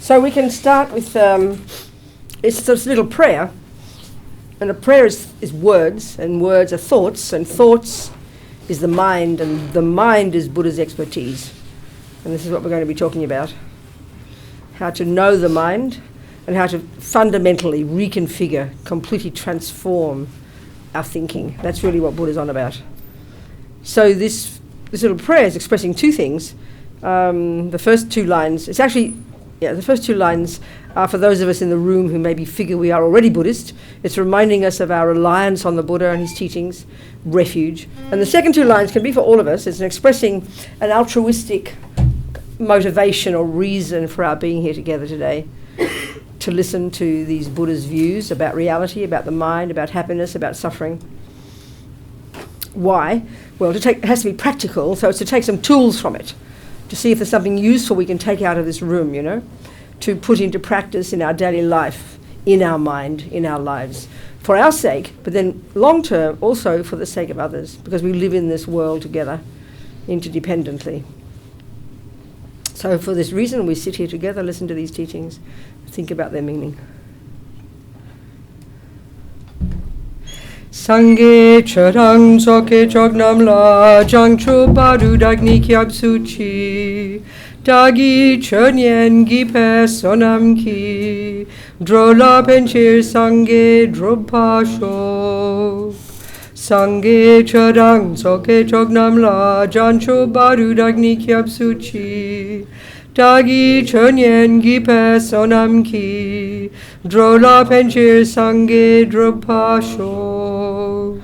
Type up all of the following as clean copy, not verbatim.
So we can start with, it's this little prayer, and a prayer is words, and words are thoughts, and thoughts is the mind, and the mind is Buddha's expertise. And this is what we're going to be talking about. How to know the mind, and how to fundamentally reconfigure, completely transform our thinking. That's really what Buddha's on about. So this little prayer is expressing two things. The first two lines, the first two lines are for those of us in the room who maybe figure we are already Buddhist. It's reminding us of our reliance on the Buddha and his teachings, refuge. And the second two lines can be for all of us. It's expressing an altruistic motivation or reason for our being here together today, to listen to these Buddha's views about reality, about the mind, about happiness, about suffering. Why? Well, it has to be practical, so it's to take some tools from it, to see if there's something useful we can take out of this room, to put into practice in our daily life, in our mind, in our lives, for our sake, but then long term also for the sake of others, because we live in this world together, interdependently. So for this reason, we sit here together, listen to these teachings, think about their meaning. Sangye charang soke chognam la jangcho badu dagni kyab suchi dagi chernyen gipe sonam ki drola penchir sangye dropasho sangye charang soke chognam la jangcho badu dagni kyab suchi dagi chernyen gipe sonam ki drola penchir sangye dropasho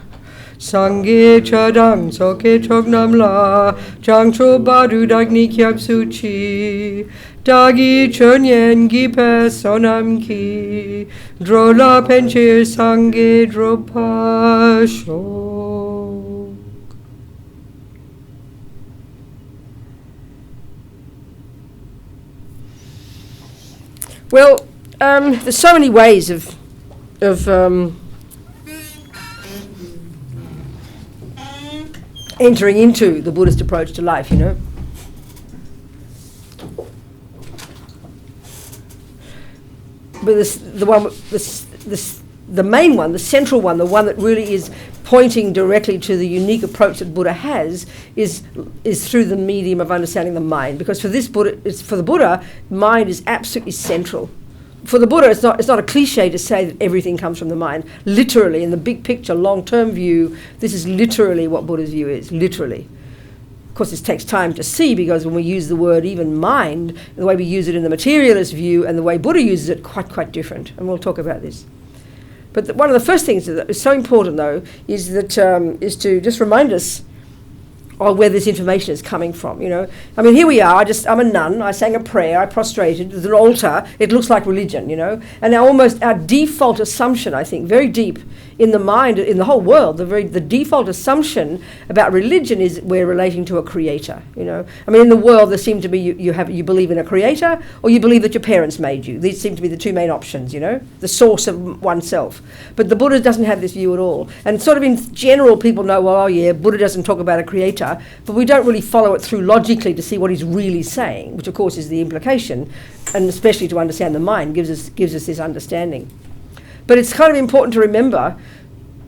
sangye chadang soke chognam la jangcho badu dagni kyab suchi dagi chernyen gipe sonam ki drola penchir sangye dropasho. Well, there's so many ways of entering into the Buddhist approach to life, But the main one, the central one, the one that really is pointing directly to the unique approach that Buddha has, is through the medium of understanding the mind. Because for the Buddha, mind is absolutely central. For the Buddha, it's not a cliche to say that everything comes from the mind. Literally, in the big picture, long-term view, this is literally what Buddha's view is, literally. Of course, this takes time to see, because when we use the word even mind, the way we use it in the materialist view and the way Buddha uses it, quite different. And we'll talk about this. But one of the first things that is so important, though, is to just remind us of where this information is coming from, I mean, here we are, I'm a nun, I sang a prayer, I prostrated, there's an altar, it looks like religion, And now almost our default assumption, I think, very deep in the mind, in the whole world, the default assumption about religion is we're relating to a creator, I mean, in the world there seem to be, you believe in a creator, or you believe that your parents made you. These seem to be the two main options, the source of oneself. But the Buddha doesn't have this view at all. And sort of in general, people know, well, Buddha doesn't talk about a creator, but we don't really follow it through logically to see what he's really saying, which of course is the implication, and especially to understand the mind gives us this understanding. But it's kind of important to remember,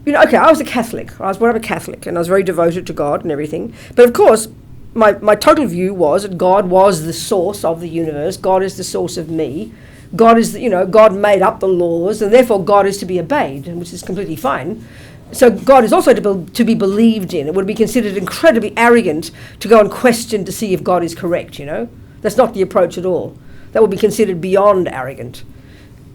I was a Catholic. I was brought up a Catholic, and I was very devoted to God and everything. But of course, my total view was that God was the source of the universe. God is the source of me. God is, God made up the laws, and therefore God is to be obeyed, which is completely fine. So God is also to be believed in. It would be considered incredibly arrogant to go and question to see if God is correct, That's not the approach at all. That would be considered beyond arrogant.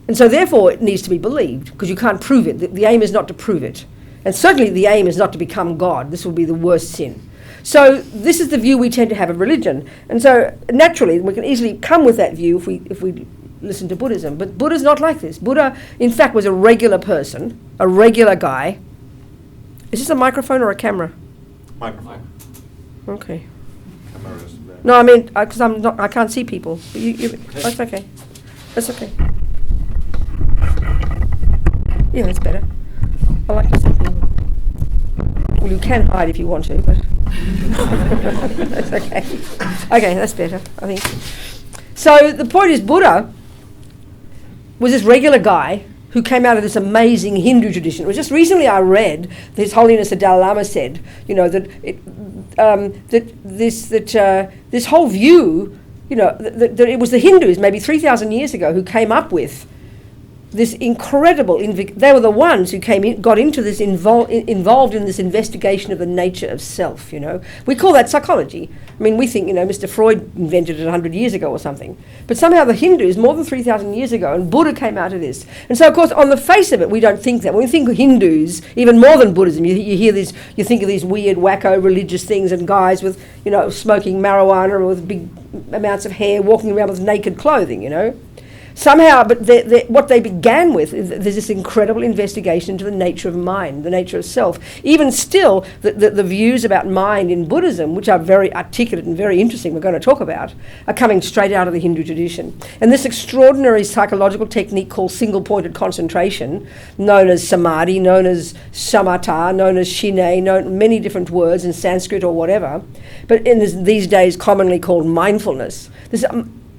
And so therefore it needs to be believed, because you can't prove it. The aim is not to prove it. And certainly the aim is not to become God. This will be the worst sin. So this is the view we tend to have of religion. And so naturally we can easily come with that view if we listen to Buddhism. But Buddha's not like this. Buddha, in fact, was a regular person, a regular guy. Is this a microphone or a camera? Microphone. Okay. Camera is bad. No, I mean, because I can't see people. But that's okay. That's okay. Yeah, that's better. I like to see people. Well, you can hide if you want to, but that's okay. Okay, that's better, I think. So the point is, Buddha was this regular guy who came out of this amazing Hindu tradition. It was just recently I read His Holiness the Dalai Lama said, this whole view, that it was the Hindus maybe 3,000 years ago who came up with this incredible, they were the ones who got into this, involved in this investigation of the nature of self, We call that psychology. I mean, we think, Mr. Freud invented it 100 years ago or something. But somehow the Hindus, more than 3,000 years ago, and Buddha came out of this. And so, of course, on the face of it, we don't think that. When we think of Hindus, even more than Buddhism, you hear these, you think of these weird, wacko religious things and guys with, smoking marijuana or with big amounts of hair, walking around with naked clothing, Somehow, but what they began with, there's this incredible investigation into the nature of mind, the nature of self. Even still, the views about mind in Buddhism, which are very articulate and very interesting, we're going to talk about, are coming straight out of the Hindu tradition. And this extraordinary psychological technique called single-pointed concentration, known as samadhi, known as samatha, known as shine, many different words in Sanskrit or whatever, but in these days commonly called mindfulness. This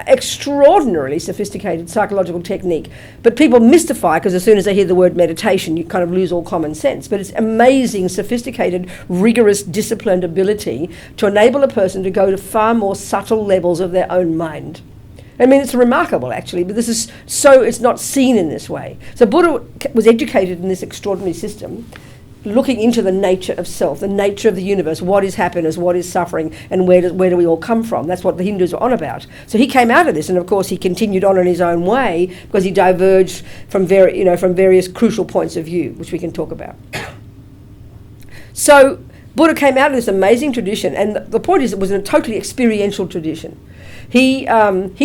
extraordinarily sophisticated psychological technique, but people mystify because as soon as they hear the word meditation you kind of lose all common sense. But it's amazing, sophisticated, rigorous, disciplined ability to enable a person to go to far more subtle levels of their own mind. I mean, it's remarkable actually, but it's not seen in this way. So Buddha was educated in this extraordinary system, looking into the nature of self, the nature of the universe, what is happiness, what is suffering, and where do we all come from. That's what the Hindus were on about. So he came out of this, and of course he continued on in his own way because he diverged from various crucial points of view, which we can talk about. So Buddha came out of this amazing tradition, and the point is it was a totally experiential tradition. He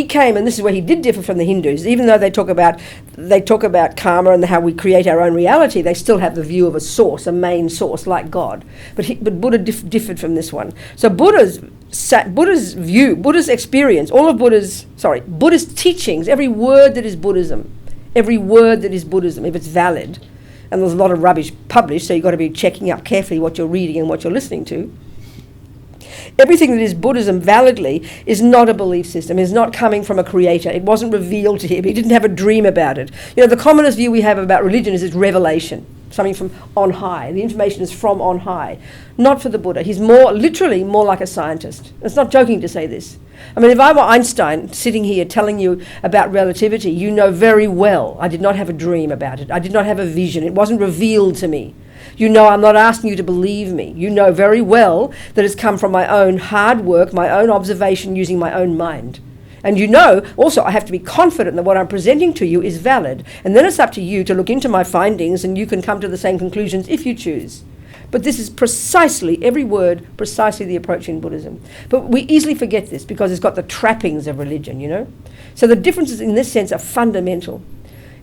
came, and this is where he did differ from the Hindus. Even though they talk about karma and how we create our own reality, they still have the view of a source, a main source like God. But Buddha differed from this one. So Buddha's view, Buddha's experience, Buddhist teachings, every word that is Buddhism, if it's valid, and there's a lot of rubbish published, so you've got to be checking up carefully what you're reading and what you're listening to. Everything that is Buddhism validly is not a belief system, is not coming from a creator. It wasn't revealed to him. He didn't have a dream about it. The commonest view we have about religion is it's revelation, something from on high. The information is from on high. Not for the Buddha. He's literally more like a scientist. It's not joking to say this. I mean, if I were Einstein sitting here telling you about relativity, you know very well I did not have a dream about it. I did not have a vision. It wasn't revealed to me. I'm not asking you to believe me. You know very well that it's come from my own hard work, my own observation using my own mind. And also I have to be confident that what I'm presenting to you is valid. And then it's up to you to look into my findings and you can come to the same conclusions if you choose. But this is precisely, every word, precisely the approach in Buddhism. But we easily forget this because it's got the trappings of religion, So the differences in this sense are fundamental.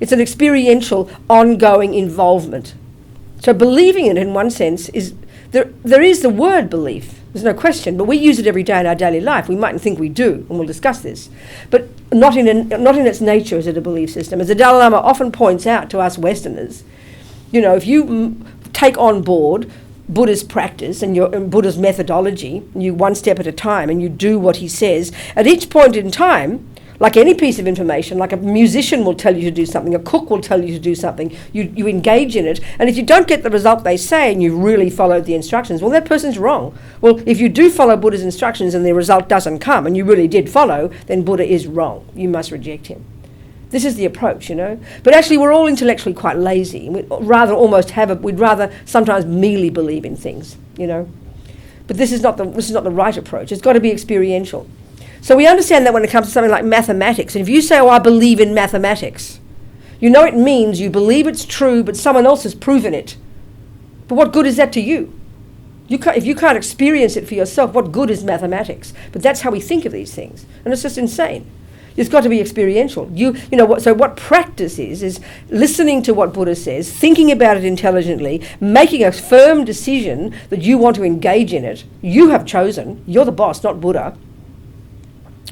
It's an experiential, ongoing involvement. So believing it in one sense is, there is the word belief, there's no question, but we use it every day in our daily life. We mightn't think we do, and we'll discuss this. But not in its nature is it a belief system. As the Dalai Lama often points out to us Westerners, if you take on board Buddhist practice and Buddha's methodology, you one step at a time, and you do what he says, at each point in time, like any piece of information, like a musician will tell you to do something, a cook will tell you to do something, you engage in it, and if you don't get the result they say and you really followed the instructions, well, that person's wrong. Well, if you do follow Buddha's instructions and the result doesn't come and you really did follow, then Buddha is wrong. You must reject him. This is the approach, But actually we're all intellectually quite lazy. We'd rather sometimes merely believe in things, But this is not the right approach. It's got to be experiential. So we understand that when it comes to something like mathematics, and if you say, I believe in mathematics, it means you believe it's true, but someone else has proven it. But what good is that to you? If you can't experience it for yourself, what good is mathematics? But that's how we think of these things, and it's just insane. It's got to be experiential. So what practice is listening to what Buddha says, thinking about it intelligently, making a firm decision that you want to engage in it. You have chosen. You're the boss, not Buddha.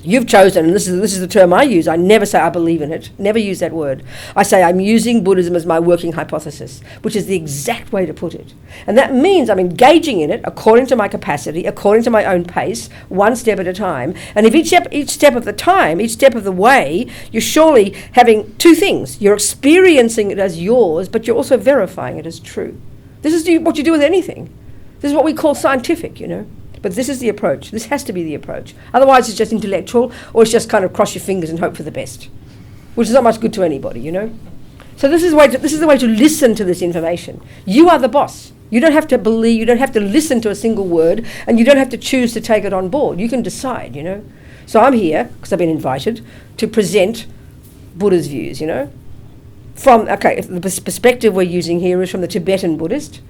You've chosen, and this is the term I use, I never say I believe in it, never use that word. I say I'm using Buddhism as my working hypothesis, which is the exact way to put it. And that means I'm engaging in it according to my capacity, according to my own pace, one step at a time. And if each step of the time, each step of the way, you're surely having two things. You're experiencing it as yours, but you're also verifying it as true. This is what you do with anything. This is what we call scientific, you know. But this is the approach. This has to be the approach. Otherwise, it's just intellectual, or it's just kind of cross your fingers and hope for the best, which is not much good to anybody, you know. So this is the way to listen to this information. You are the boss. You don't have to believe. You don't have to listen to a single word, and you don't have to choose to take it on board. You can decide, you know. So I'm here because I've been invited to present Buddha's views, you know. The perspective we're using here is from the Tibetan Buddhist.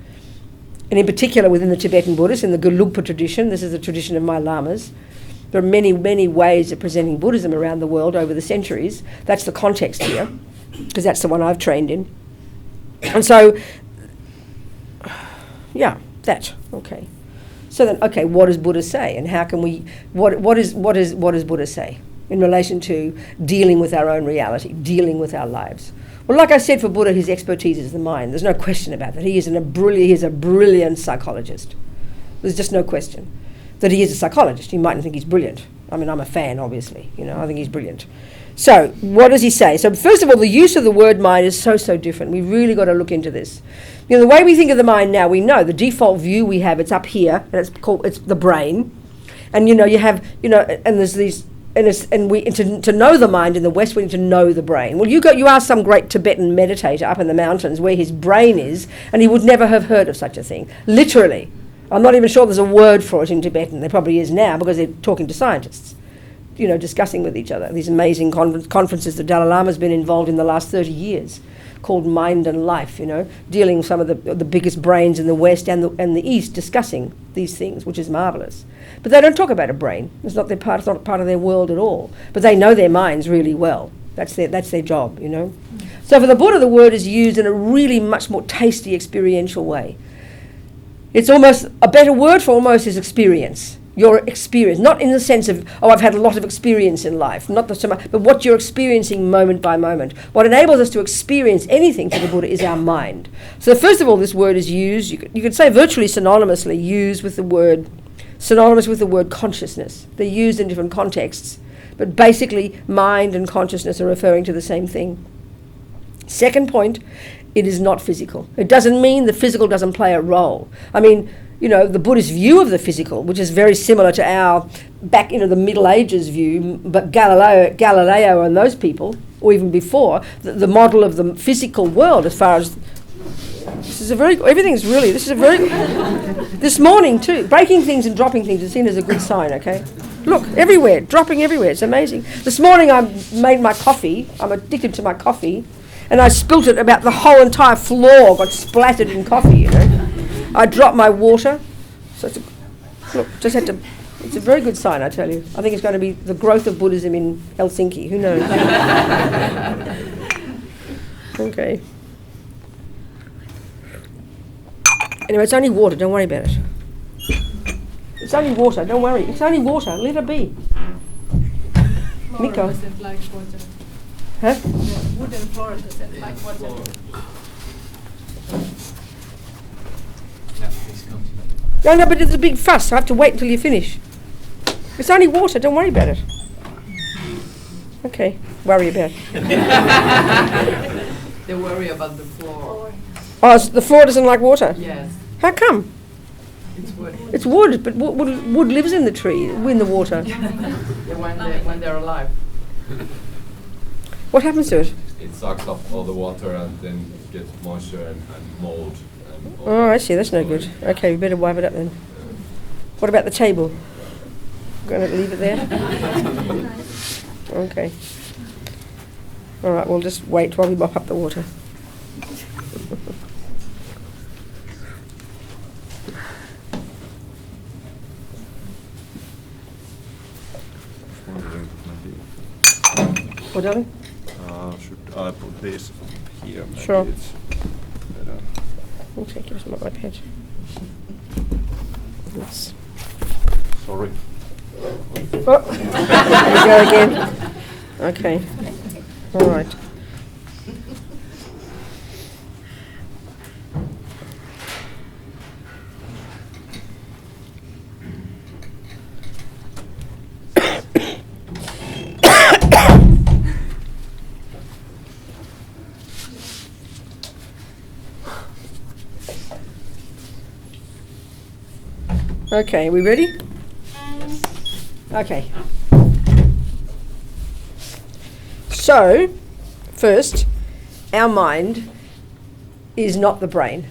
And in particular within the Tibetan Buddhists, in the Gelugpa tradition, this is the tradition of my lamas. There are many, many ways of presenting Buddhism around the world over the centuries. That's the context here, because that's the one I've trained in. And so, yeah, that, okay. So then, okay, what does Buddha say? And how can we, what does Buddha say in relation to dealing with our own reality, dealing with our lives? Well, like I said, for Buddha, his expertise is the mind. There's no question about that. He is a brilliant psychologist. There's just no question that he is a psychologist. You mightn't think he's brilliant. I mean, I'm a fan, obviously. You know, I think he's brilliant. So, what does he say? So, first of all, the use of the word mind is so different. We've really got to look into this. You know, the way we think of the mind now, we know the default view we have. It's up here, and it's the brain, and you know, you have, you know, and there's these. To know the mind in the West, we need to know the brain. Well, you ask some great Tibetan meditator up in the mountains where his brain is, and he would never have heard of such a thing. Literally. I'm not even sure there's a word for it in Tibetan. There probably is now because they're talking to scientists, you know, discussing with each other. These amazing conferences the Dalai Lama's been involved in the last 30 years called Mind and Life, you know, dealing with some of the biggest brains in the West and the East discussing these things, which is marvellous. But they don't talk about a brain. It's not part of their world at all. But they know their minds really well. That's their job, you know. So for the Buddha, the word is used in a really much more tasty, experiential way. It's almost, a better word for almost is experience. Your experience, not in the sense of, oh, I've had a lot of experience in life, not so much, but what you're experiencing moment by moment. What enables us to experience anything for the Buddha is our mind. So first of all, this word is used, you could say virtually synonymously, used with the word, synonymous with the word consciousness. They're used in different contexts, but basically mind and consciousness are referring to the same thing. Second point, it is not physical. It doesn't mean the physical doesn't play a role. I mean, you know, the Buddhist view of the physical, which is very similar to our back into the Middle Ages view, but Galileo and those people, or even before, the model of the physical world as far as, this morning too, breaking things and dropping things is seen as a good sign, okay? Look, everywhere, dropping everywhere, it's amazing. This morning I made my coffee, I'm addicted to my coffee, and I spilt it about the whole entire floor, got splattered in coffee, you know. I dropped my water, so it's a very good sign, I tell you. I think it's going to be the growth of Buddhism in Helsinki, who knows? Okay. Anyway, it's only water, don't worry about it. It's only water, don't worry. It's only water, let it be. Miko. Doesn't like water. Huh? The wooden floor doesn't like water. No, but it's a big fuss. I have to wait until you finish. It's only water. Don't worry about it. Okay, worry about it. They worry about the floor. Oh, the floor doesn't like water? Yes. How come? It's wood. It's wood, but wood lives in the tree, in the water. Yeah, when they're alive. What happens to it? It sucks up all the water and then gets moisture and mold. Oh, I see. That's no good. Okay, we better wipe it up then. What about the table? Going to leave it there? Okay. All right, we'll just wait while we mop up the water. What, darling? Should I put this here? Maybe Sure. It's better. Okay, give us my iPad. Yes. Sorry. Oh, here we go again. Okay. All right. Okay, we ready? Okay. So, first, our mind is not the brain,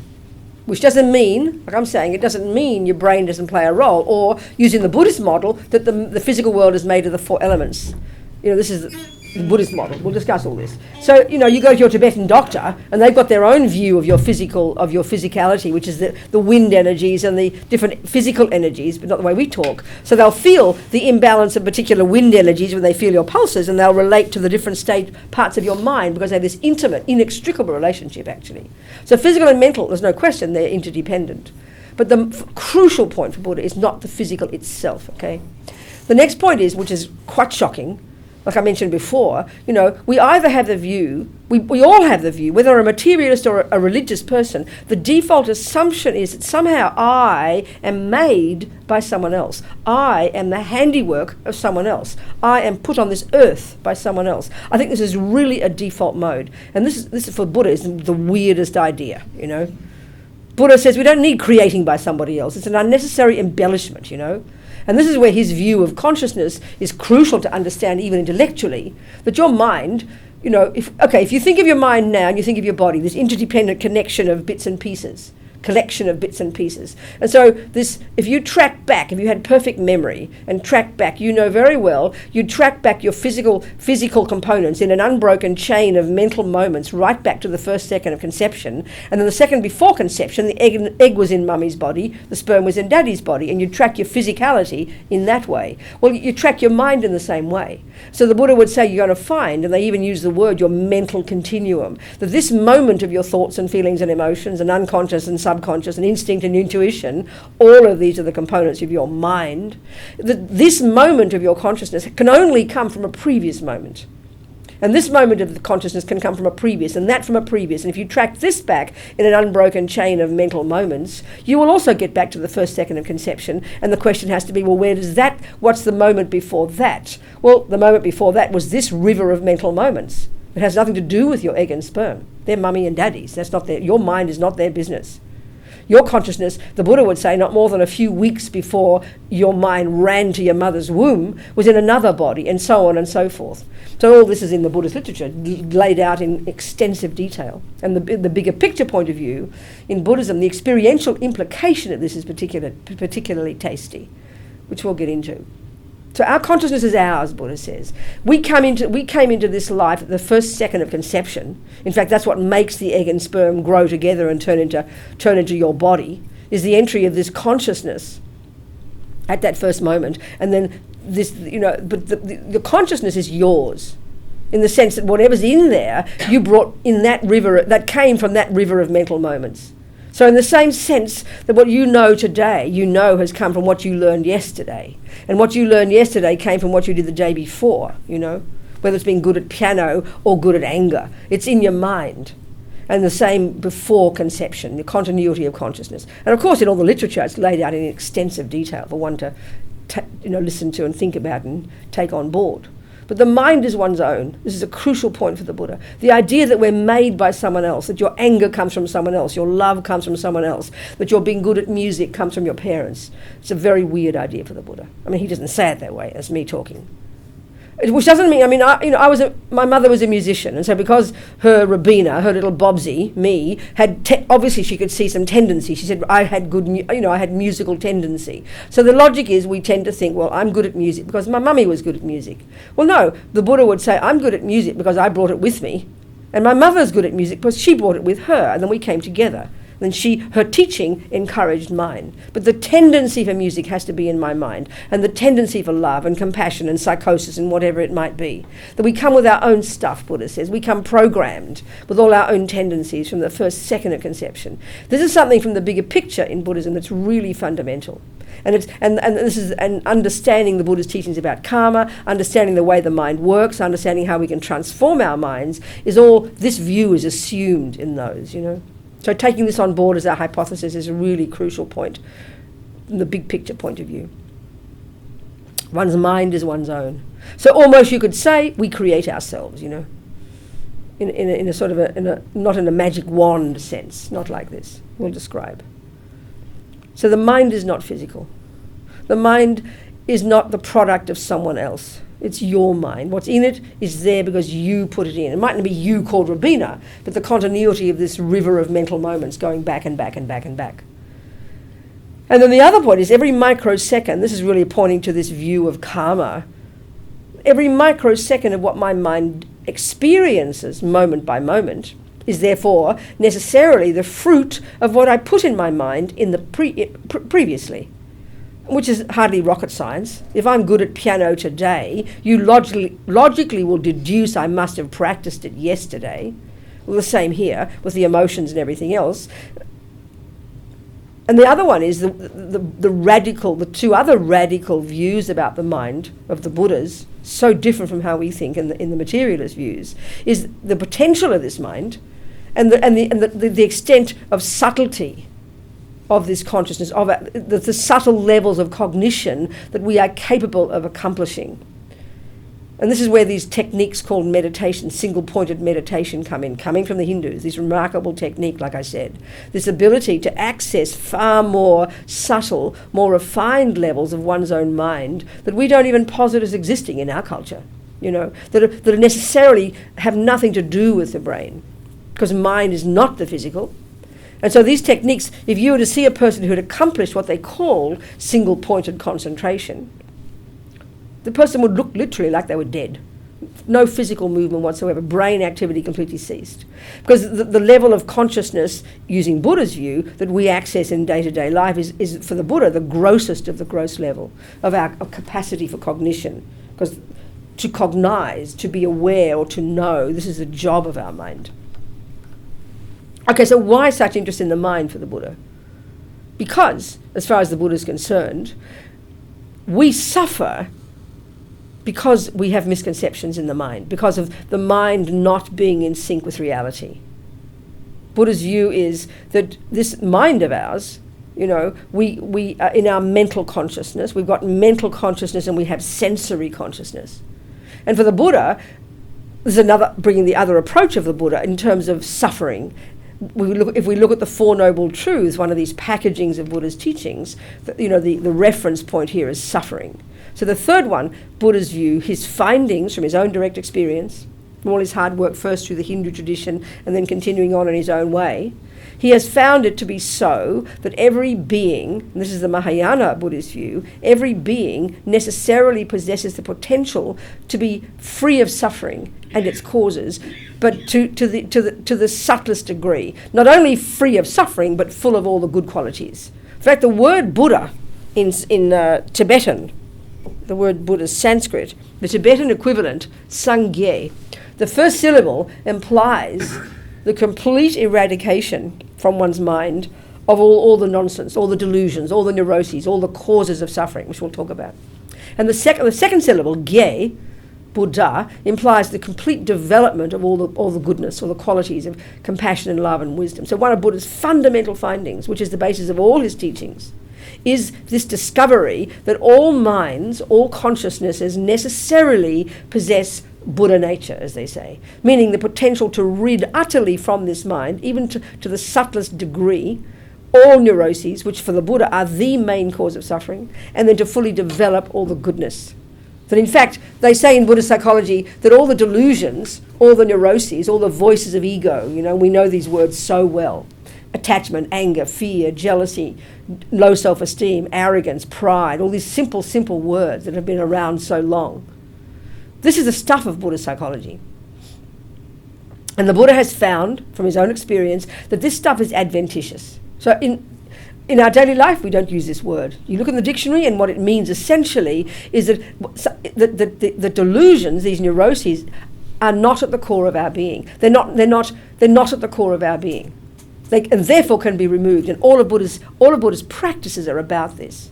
which doesn't mean, like I'm saying, it doesn't mean your brain doesn't play a role, or using the Buddhist model, that the physical world is made of the 4 elements. This is the Buddhist model. We'll discuss all this. So, you go to your Tibetan doctor, and they've got their own view of your physicality, which is the wind energies and the different physical energies, but not the way we talk. So they'll feel the imbalance of particular wind energies when they feel your pulses, and they'll relate to the different parts of your mind, because they have this intimate, inextricable relationship, actually. So physical and mental, there's no question, they're interdependent. But the crucial point for Buddha is not the physical itself, okay? The next point is, which is quite shocking, like I mentioned before, we either have the view, we all have the view, whether a materialist or a religious person, the default assumption is that somehow I am made by someone else. I am the handiwork of someone else. I am put on this earth by someone else. I think this is really a default mode. And this is for Buddha, is the weirdest idea, Buddha says we don't need creating by somebody else. It's an unnecessary embellishment, And this is where his view of consciousness is crucial to understand, even intellectually, that your mind, if you think of your mind now and you think of your body, this interdependent connection of bits and pieces, collection of bits and pieces. And so if you track back, if you had perfect memory and track back, very well, you track back your physical components in an unbroken chain of mental moments right back to the first second of conception. And then the second before conception, the egg was in mummy's body, the sperm was in daddy's body, and you track your physicality in that way. Well, you track your mind in the same way. So the Buddha would say you're going to find, and they even use the word, your mental continuum, that this moment of your thoughts and feelings and emotions and unconscious and subconscious and instinct and intuition, all of these are the components of your mind, that this moment of your consciousness can only come from a previous moment. And this moment of the consciousness can come from a previous, and that from a previous. And if you track this back in an unbroken chain of mental moments, you will also get back to the first second of conception. And the question has to be, well, what's the moment before that? Well, the moment before that was this river of mental moments. It has nothing to do with your egg and sperm. They're mummy and daddy's. Your mind is not their business. Your consciousness, the Buddha would say, not more than a few weeks before your mind ran to your mother's womb, was in another body, and so on and so forth. So all this is in the Buddhist literature, laid out in extensive detail. And the bigger picture point of view, in Buddhism, the experiential implication of this is particularly tasty, which we'll get into. So our consciousness is ours, Buddha says. We came into this life at the first second of conception. In fact, that's what makes the egg and sperm grow together and turn into your body, is the entry of this consciousness at that first moment. And then this, but the consciousness is yours, in the sense that whatever's in there, you brought in that river, that came from that river of mental moments. So in the same sense that what you know today, has come from what you learned yesterday. And what you learned yesterday came from what you did the day before, whether it's being good at piano or good at anger. It's in your mind. And the same before conception, the continuity of consciousness. And of course, in all the literature, it's laid out in extensive detail for one to listen to and think about and take on board. But the mind is one's own. This is a crucial point for the Buddha. The idea that we're made by someone else, that your anger comes from someone else, your love comes from someone else, that your being good at music comes from your parents. It's a very weird idea for the Buddha. I mean, he doesn't say it that way. That's me talking. Which doesn't mean, my mother was a musician, and so because her Robina, her little Bobsy, me, obviously she could see some tendency. She said I had I had musical tendency. So the logic is we tend to think, well, I'm good at music because my mummy was good at music. Well, no, the Buddha would say I'm good at music because I brought it with me, and my mother's good at music because she brought it with her, and then we came together. And her teaching encouraged mine. But the tendency for music has to be in my mind, and the tendency for love and compassion and psychosis and whatever it might be. That we come with our own stuff, Buddha says. We come programmed with all our own tendencies from the first second of conception. This is something from the bigger picture in Buddhism that's really fundamental. And this is understanding the Buddha's teachings about karma, understanding the way the mind works, understanding how we can transform our minds, is all, this view is assumed in those, So taking this on board as our hypothesis is a really crucial point from the big picture point of view. One's mind is one's own. So almost you could say we create ourselves, in a sort of not in a magic wand sense, not like this. We'll describe. So the mind is not physical. The mind is not the product of someone else. It's your mind. What's in it is there because you put it in. It mightn't be you called Robina, but the continuity of this river of mental moments going back and back and back and back. And then the other point is every microsecond, this is really pointing to this view of karma, every microsecond of what my mind experiences moment by moment is therefore necessarily the fruit of what I put in my mind in the previously. Which is hardly rocket science. If I'm good at piano today, you logically will deduce I must have practiced it yesterday. Well, the same here with the emotions and everything else. And the other one is the two other radical views about the mind of the Buddhas, so different from how we think in the materialist views, is the potential of this mind and the extent of subtlety of this consciousness, of the subtle levels of cognition that we are capable of accomplishing. And this is where these techniques called meditation, single-pointed meditation come in, coming from the Hindus, this remarkable technique, like I said, this ability to access far more subtle, more refined levels of one's own mind that we don't even posit as existing in our culture, that necessarily have nothing to do with the brain, because mind is not the physical. And so these techniques, if you were to see a person who had accomplished what they call single-pointed concentration, the person would look literally like they were dead. No physical movement whatsoever. Brain activity completely ceased. Because the level of consciousness, using Buddha's view, that we access in day-to-day life is for the Buddha, the grossest of the gross level of our capacity for cognition. Because to cognize, to be aware or to know, this is the job of our mind. Okay, so why such interest in the mind for the Buddha? Because, as far as the Buddha is concerned, we suffer because we have misconceptions in the mind, because of the mind not being in sync with reality. Buddha's view is that this mind of ours, we are in our mental consciousness, we've got mental consciousness and we have sensory consciousness. And for the Buddha, there's another, bringing the other approach of the Buddha in terms of suffering. If we look at the Four Noble Truths, one of these packagings of Buddha's teachings, the reference point here is suffering. So the third one, Buddha's view, his findings from his own direct experience, from all his hard work first through the Hindu tradition and then continuing on in his own way, he has found it to be so that every being, and this is the Mahayana Buddhist view, every being necessarily possesses the potential to be free of suffering and its causes, but to the subtlest degree. Not only free of suffering, but full of all the good qualities. In fact, the word Buddha in Tibetan, the word Buddha is Sanskrit, the Tibetan equivalent, Sangye, the first syllable implies the complete eradication from one's mind of all the nonsense, all the delusions, all the neuroses, all the causes of suffering, which we'll talk about. And the second syllable, Gye, Buddha, implies the complete development of all the goodness, all the qualities of compassion and love and wisdom. So one of Buddha's fundamental findings, which is the basis of all his teachings, is this discovery that all minds, all consciousnesses necessarily possess Buddha nature, as they say, meaning the potential to rid utterly from this mind, even to the subtlest degree, all neuroses, which for the Buddha are the main cause of suffering, and then to fully develop all the goodness. That in fact, they say in Buddhist psychology that all the delusions, all the neuroses, all the voices of ego, we know these words so well, attachment, anger, fear, jealousy, low self-esteem, arrogance, pride, all these simple words that have been around so long. This is the stuff of Buddhist psychology. And the Buddha has found, from his own experience, that this stuff is adventitious. So in our daily life, we don't use this word. You look in the dictionary, and what it means essentially is that the delusions, these neuroses, are not at the core of our being. They're not at the core of our being. And therefore can be removed. And all of Buddha's practices are about this.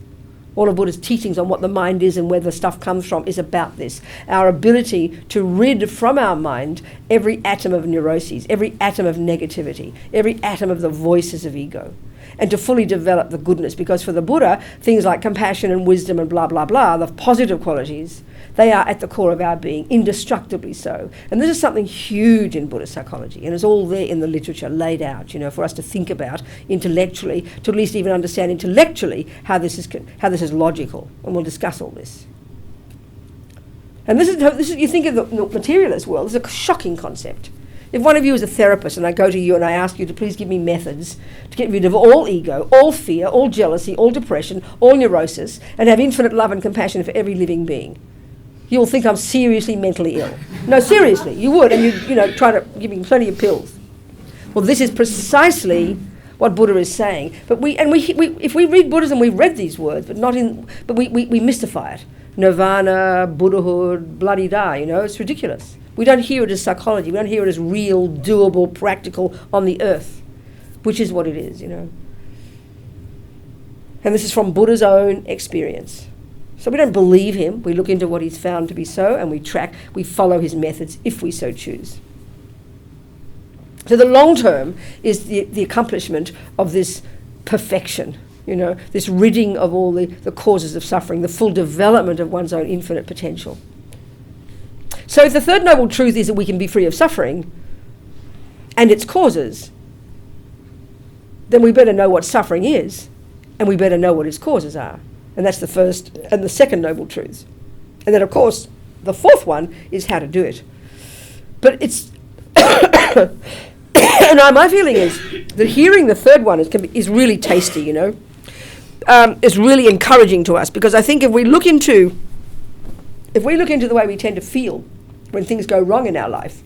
All of Buddha's teachings on what the mind is and where the stuff comes from is about this. Our ability to rid from our mind every atom of neuroses, every atom of negativity, every atom of the voices of ego, and to fully develop the goodness. Because for the Buddha, things like compassion and wisdom and blah, blah, blah, the positive qualities, they are at the core of our being, indestructibly so. And this is something huge in Buddhist psychology, and it's all there in the literature laid out, for us to think about intellectually, to at least even understand intellectually how this is logical. And we'll discuss all this. And this is you think of the materialist world, this is a shocking concept. If one of you is a therapist and I go to you and I ask you to please give me methods to get rid of all ego, all fear, all jealousy, all depression, all neurosis, and have infinite love and compassion for every living being, you'll think I'm seriously mentally ill. No, seriously, you would, and you'd try to give me plenty of pills. Well, this is precisely what Buddha is saying. But if we read Buddhism, we read these words, but we mystify it. Nirvana, Buddhahood, bloody-da, it's ridiculous. We don't hear it as psychology. We don't hear it as real, doable, practical on the earth, which is what it is, And this is from Buddha's own experience. So we don't believe him. We look into what he's found to be so, and we follow his methods if we so choose. So the long term is the accomplishment of this perfection, this ridding of all the causes of suffering, the full development of one's own infinite potential. So if the third noble truth is that we can be free of suffering and its causes, then we better know what suffering is, and we better know what its causes are. And that's the first and the second noble truths. And then, of course, the fourth one is how to do it. But it's... and my feeling is that hearing the third one is really tasty, It's really encouraging to us, because I think if we look into the way we tend to feel when things go wrong in our life,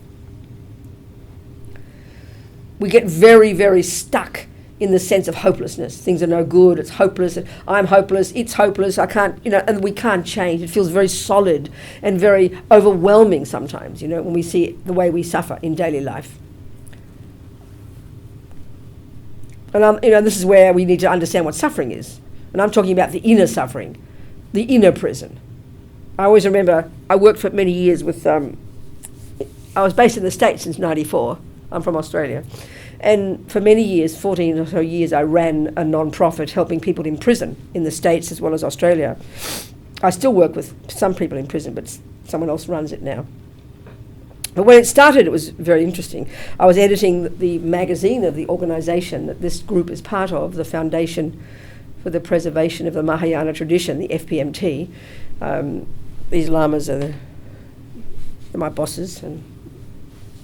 we get very, very stuck in the sense of hopelessness. Things are no good, it's hopeless, I'm hopeless, it's hopeless, I can't, and we can't change. It feels very solid and very overwhelming sometimes, when we see the way we suffer in daily life. And this is where we need to understand what suffering is. And I'm talking about the inner suffering, the inner prison. I always remember, I worked for many years with, I was based in the States since '94. I'm from Australia. And for many years, 14 or so years, I ran a non-profit helping people in prison in the States as well as Australia. I still work with some people in prison, but someone else runs it now. But when it started, it was very interesting. I was editing the magazine of the organisation that this group is part of, the Foundation for the Preservation of the Mahayana Tradition, the FPMT. These lamas are they're my bosses, and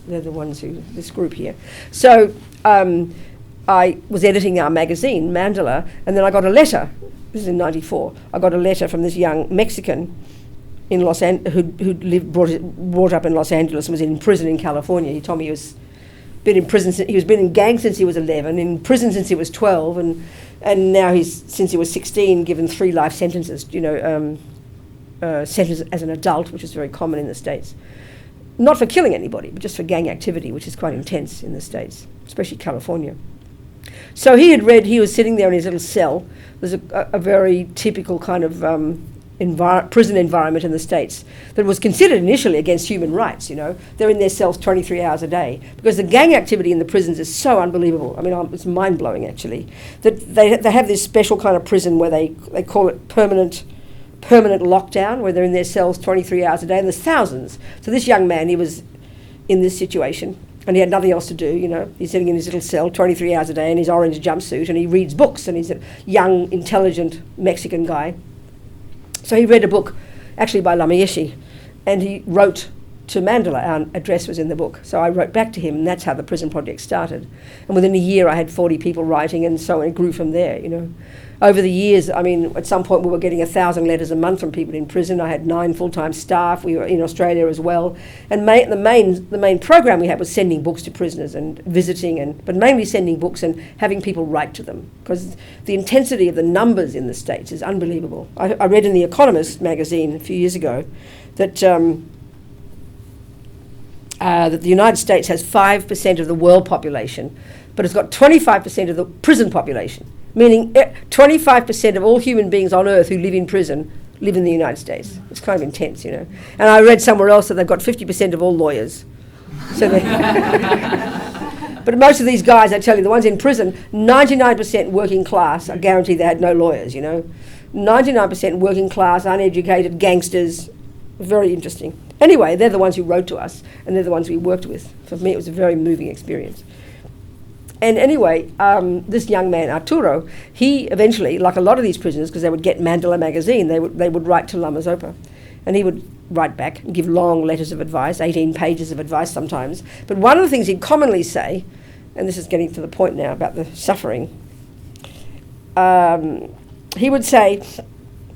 they're the ones this group here. So I was editing our magazine, Mandala, and then I got a letter. This is in '94. I got a letter from this young Mexican in who'd brought up in Los Angeles and was in prison in California. He told me he was been in prison. He was been in gangs since he was 11, in prison since he was 12, and now since he was 16, given 3 life sentences. Sentenced as an adult, which is very common in the States. Not for killing anybody, but just for gang activity, which is quite intense in the States, especially California. So he was sitting there in his little cell. There's a very typical kind of prison environment in the States that was considered initially against human rights, They're in their cells 23 hours a day because the gang activity in the prisons is so unbelievable. I mean, it's mind-blowing, actually, that they have this special kind of prison where they call it permanent lockdown, where they're in their cells 23 hours a day, and there's thousands. So this young man, he was in this situation, and he had nothing else to do, He's sitting in his little cell 23 hours a day in his orange jumpsuit, and he reads books, and he's a young, intelligent Mexican guy. So he read a book, actually by Lama Yeshe, and he wrote to Mandalay. Our address was in the book. So I wrote back to him, and that's how the prison project started. And within a year, I had 40 people writing, and so it grew from there, you know. Over the years, I mean, at some point we were getting 1,000 letters a month from people in prison. I had 9 full-time staff. We were in Australia as well. And the main program we had was sending books to prisoners and visiting, but mainly sending books and having people write to them, because the intensity of the numbers in the States is unbelievable. I read in The Economist magazine a few years ago that that the United States has 5% of the world population, but it's got 25% of the prison population, meaning 25% of all human beings on earth who live in prison live in the United States. It's kind of intense, you know. And I read somewhere else that they've got 50% of all lawyers. So but most of these guys, I tell you, the ones in prison, 99% working class, are guaranteed they had no lawyers, you know. 99% working class, uneducated gangsters. Very interesting. Anyway, they're the ones who wrote to us, and they're the ones we worked with. For me, it was a very moving experience. And anyway, this young man, Arturo, he eventually, like a lot of these prisoners, because they would get Mandala magazine, they would write to Lama Zopa. And he would write back and give long letters of advice, 18 pages of advice sometimes. But one of the things he'd commonly say, and this is getting to the point now about the suffering, he would say,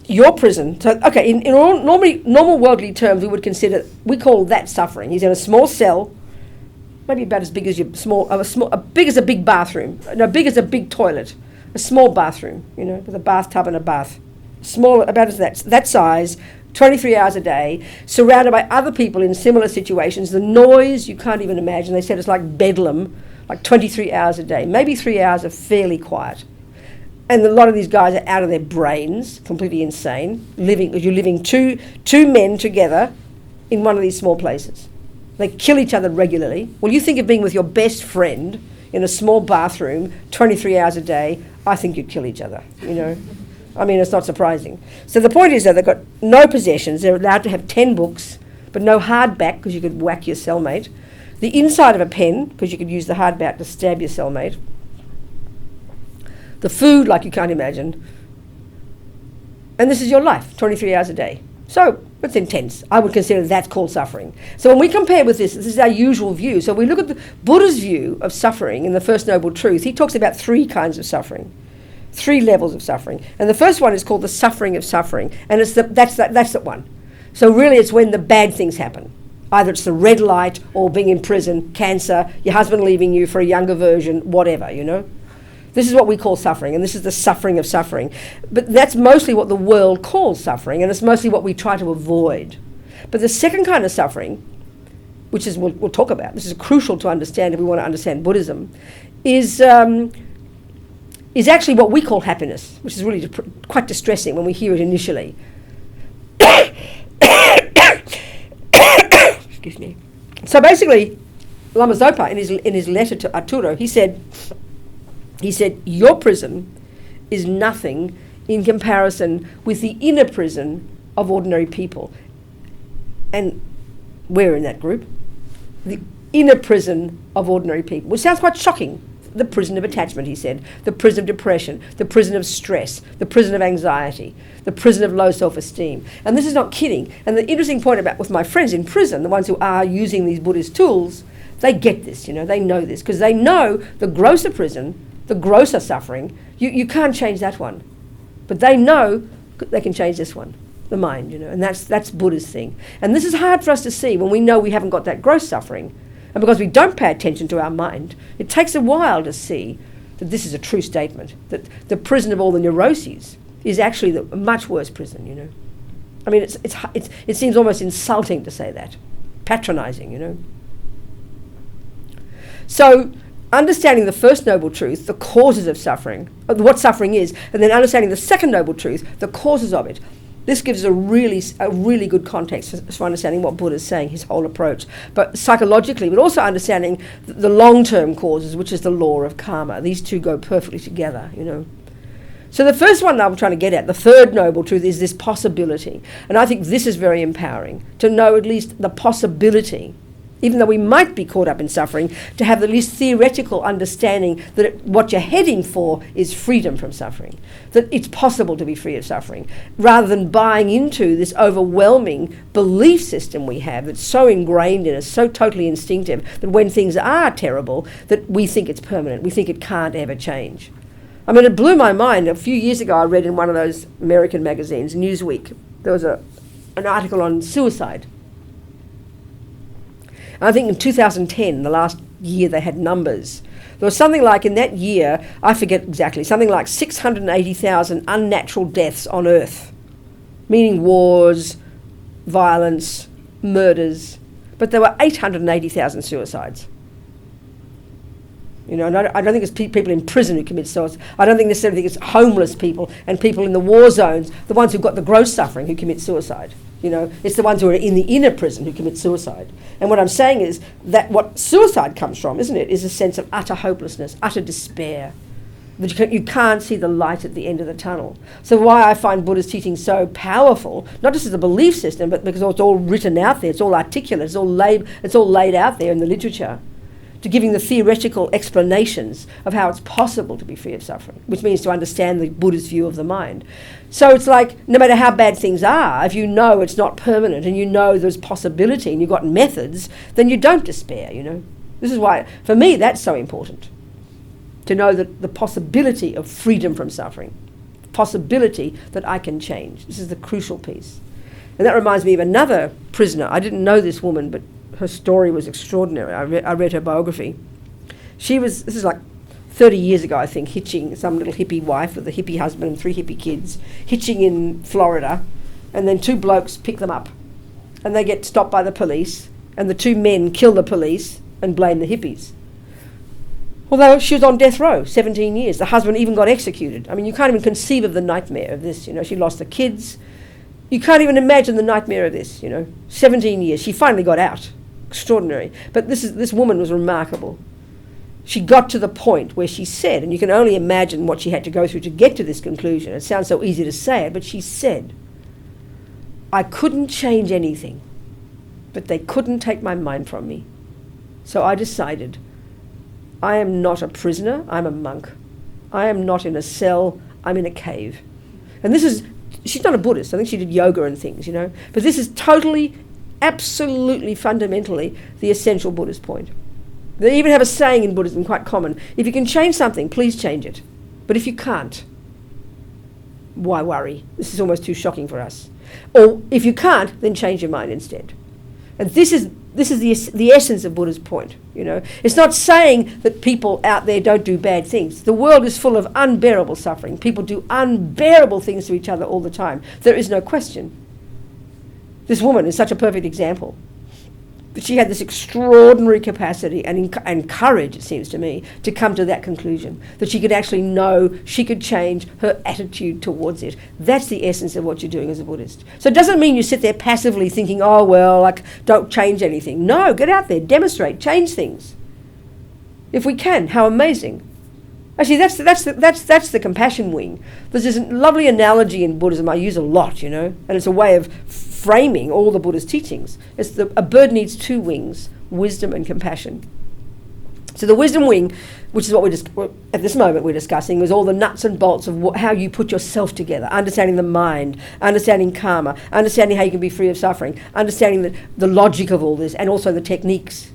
your prison, so okay, in all normal worldly terms, we call that suffering. He's in a small cell, maybe about as big as big as a big bathroom, no, big as a big toilet, a small bathroom, you know, with a bathtub and a bath, small, about as that size, 23 hours a day, surrounded by other people in similar situations. The noise, you can't even imagine. They said it's like bedlam, like 23 hours a day. Maybe 3 hours are fairly quiet. And a lot of these guys are out of their brains, completely insane, because you're living two men together in one of these small places. They kill each other regularly. Well, you think of being with your best friend in a small bathroom, 23 hours a day, I think you'd kill each other, you know. I mean, it's not surprising. So the point is that they've got no possessions. They're allowed to have 10 books, but no hardback, because you could whack your cellmate. The inside of a pen, because you could use the hardback to stab your cellmate. The food, like you can't imagine. And this is your life, 23 hours a day. So it's intense. I would consider that's called suffering. So when we compare with this is our usual view. So we look at the Buddha's view of suffering in the First Noble Truth. He talks about 3 kinds of suffering, 3 levels of suffering. And the first one is called the suffering of suffering. And that's the one. So really it's when the bad things happen. Either it's the red light or being in prison, cancer, your husband leaving you for a younger version, whatever, you know. This is what we call suffering, and this is the suffering of suffering. But that's mostly what the world calls suffering, and it's mostly what we try to avoid. But the second kind of suffering, which is we'll talk about, this is crucial to understand if we want to understand Buddhism, is actually what we call happiness, which is really quite distressing when we hear it initially. Excuse me. So basically, Lama Zopa, in his letter to Arturo, he said, your prison is nothing in comparison with the inner prison of ordinary people. And we're in that group. The inner prison of ordinary people, which sounds quite shocking. The prison of attachment, he said. The prison of depression. The prison of stress. The prison of anxiety. The prison of low self-esteem. And this is not kidding. And the interesting point about with my friends in prison, the ones who are using these Buddhist tools, they get this, you know, they know this. Because they know the grosser prison, the grosser suffering, you can't change that one. But they know they can change this one, the mind, you know, and that's Buddha's thing. And this is hard for us to see when we know we haven't got that gross suffering. And because we don't pay attention to our mind, it takes a while to see that this is a true statement, that the prison of all the neuroses is actually the much worse prison, you know. I mean, it seems almost insulting to say that, patronizing, you know. So, understanding the first noble truth, the causes of suffering, what suffering is, and then understanding the second noble truth, the causes of it. This gives a really good context for understanding what Buddha is saying, his whole approach. But psychologically, but also understanding the long-term causes, which is the law of karma. These two go perfectly together, you know. So the first one I'm trying to get at, the third noble truth, is this possibility. And I think this is very empowering, to know at least the possibility, even though we might be caught up in suffering, to have at least theoretical understanding that what you're heading for is freedom from suffering, that it's possible to be free of suffering, rather than buying into this overwhelming belief system we have that's so ingrained in us, so totally instinctive, that when things are terrible, that we think it's permanent, we think it can't ever change. I mean, it blew my mind. A few years ago, I read in one of those American magazines, Newsweek, there was an article on suicide. And I think in 2010, the last year they had numbers, there was something like, in that year, I forget exactly, something like 680,000 unnatural deaths on Earth, meaning wars, violence, murders, but there were 880,000 suicides. You know, and I don't think it's people in prison who commit suicide. I don't necessarily think it's homeless people and people in the war zones, the ones who've got the gross suffering, who commit suicide. You know, it's the ones who are in the inner prison who commit suicide. And what I'm saying is that what suicide comes from, isn't it, is a sense of utter hopelessness, utter despair. That you can't see the light at the end of the tunnel. So why I find Buddha's teaching so powerful, not just as a belief system, but because it's all written out there, it's all articulate, it's all laid out there in the literature, to giving the theoretical explanations of how it's possible to be free of suffering, which means to understand the Buddhist view of the mind. So it's like, no matter how bad things are, if you know it's not permanent and you know there's possibility and you've got methods, then you don't despair, you know. This is why, for me, that's so important, to know that the possibility of freedom from suffering, possibility that I can change. This is the crucial piece. And that reminds me of another prisoner. I didn't know this woman, but her story was extraordinary. I read her biography. This is like 30 years ago, I think, hitching some little hippie wife with a hippie husband and 3 hippie kids, hitching in Florida, and then 2 blokes pick them up. And they get stopped by the police, and the 2 men kill the police and blame the hippies. Although she was on death row, 17 years. The husband even got executed. I mean, you can't even conceive of the nightmare of this, you know. She lost the kids. You can't even imagine the nightmare of this, you know. 17 years. She finally got out. Extraordinary. But this woman was remarkable. She got to the point where she said, and you can only imagine what she had to go through to get to this conclusion. It sounds so easy to say it, but she said, I couldn't change anything, but they couldn't take my mind from me. So I decided, I am not a prisoner, I'm a monk. I am not in a cell, I'm in a cave. And she's not a Buddhist. I think she did yoga and things, you know. But this is totally, absolutely, fundamentally the essential Buddhist point. They even have a saying in Buddhism, quite common: if you can change something, please change it. But if you can't, why worry? This is almost too shocking for us. Or if you can't, then change your mind instead. And this is the essence of Buddha's point, you know. It's not saying that people out there don't do bad things. The world is full of unbearable suffering. People do unbearable things to each other all the time. There is no question. This woman is such a perfect example. But she had this extraordinary capacity and courage, it seems to me, to come to that conclusion, that she could actually know she could change her attitude towards it. That's the essence of what you're doing as a Buddhist. So it doesn't mean you sit there passively thinking, oh, well, like, don't change anything. No, get out there, demonstrate, change things. If we can, how amazing. Actually, that's the compassion wing. There's this lovely analogy in Buddhism I use a lot, you know, and it's a way of framing all the Buddha's teachings. It's a bird needs 2 wings, wisdom and compassion. So the wisdom wing, which is what at this moment we're discussing, is all the nuts and bolts of how you put yourself together, understanding the mind, understanding karma, understanding how you can be free of suffering, understanding the logic of all this, and also the techniques.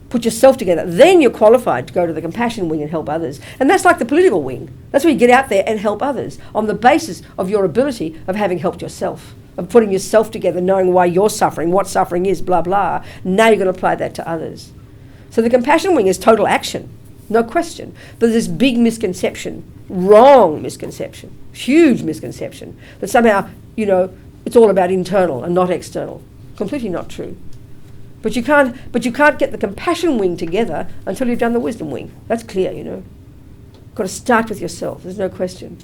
Put yourself together. Then you're qualified to go to the compassion wing and help others. And that's like the political wing. That's where you get out there and help others on the basis of your ability of having helped yourself, of putting yourself together, knowing why you're suffering, what suffering is, blah, blah. Now you're going to apply that to others. So the compassion wing is total action, no question. But there's this big misconception, wrong misconception, huge misconception, that somehow, you know, it's all about internal and not external. Completely not true. But you can't get the compassion wing together until you've done the wisdom wing. That's clear, you know. You've got to start with yourself, there's no question.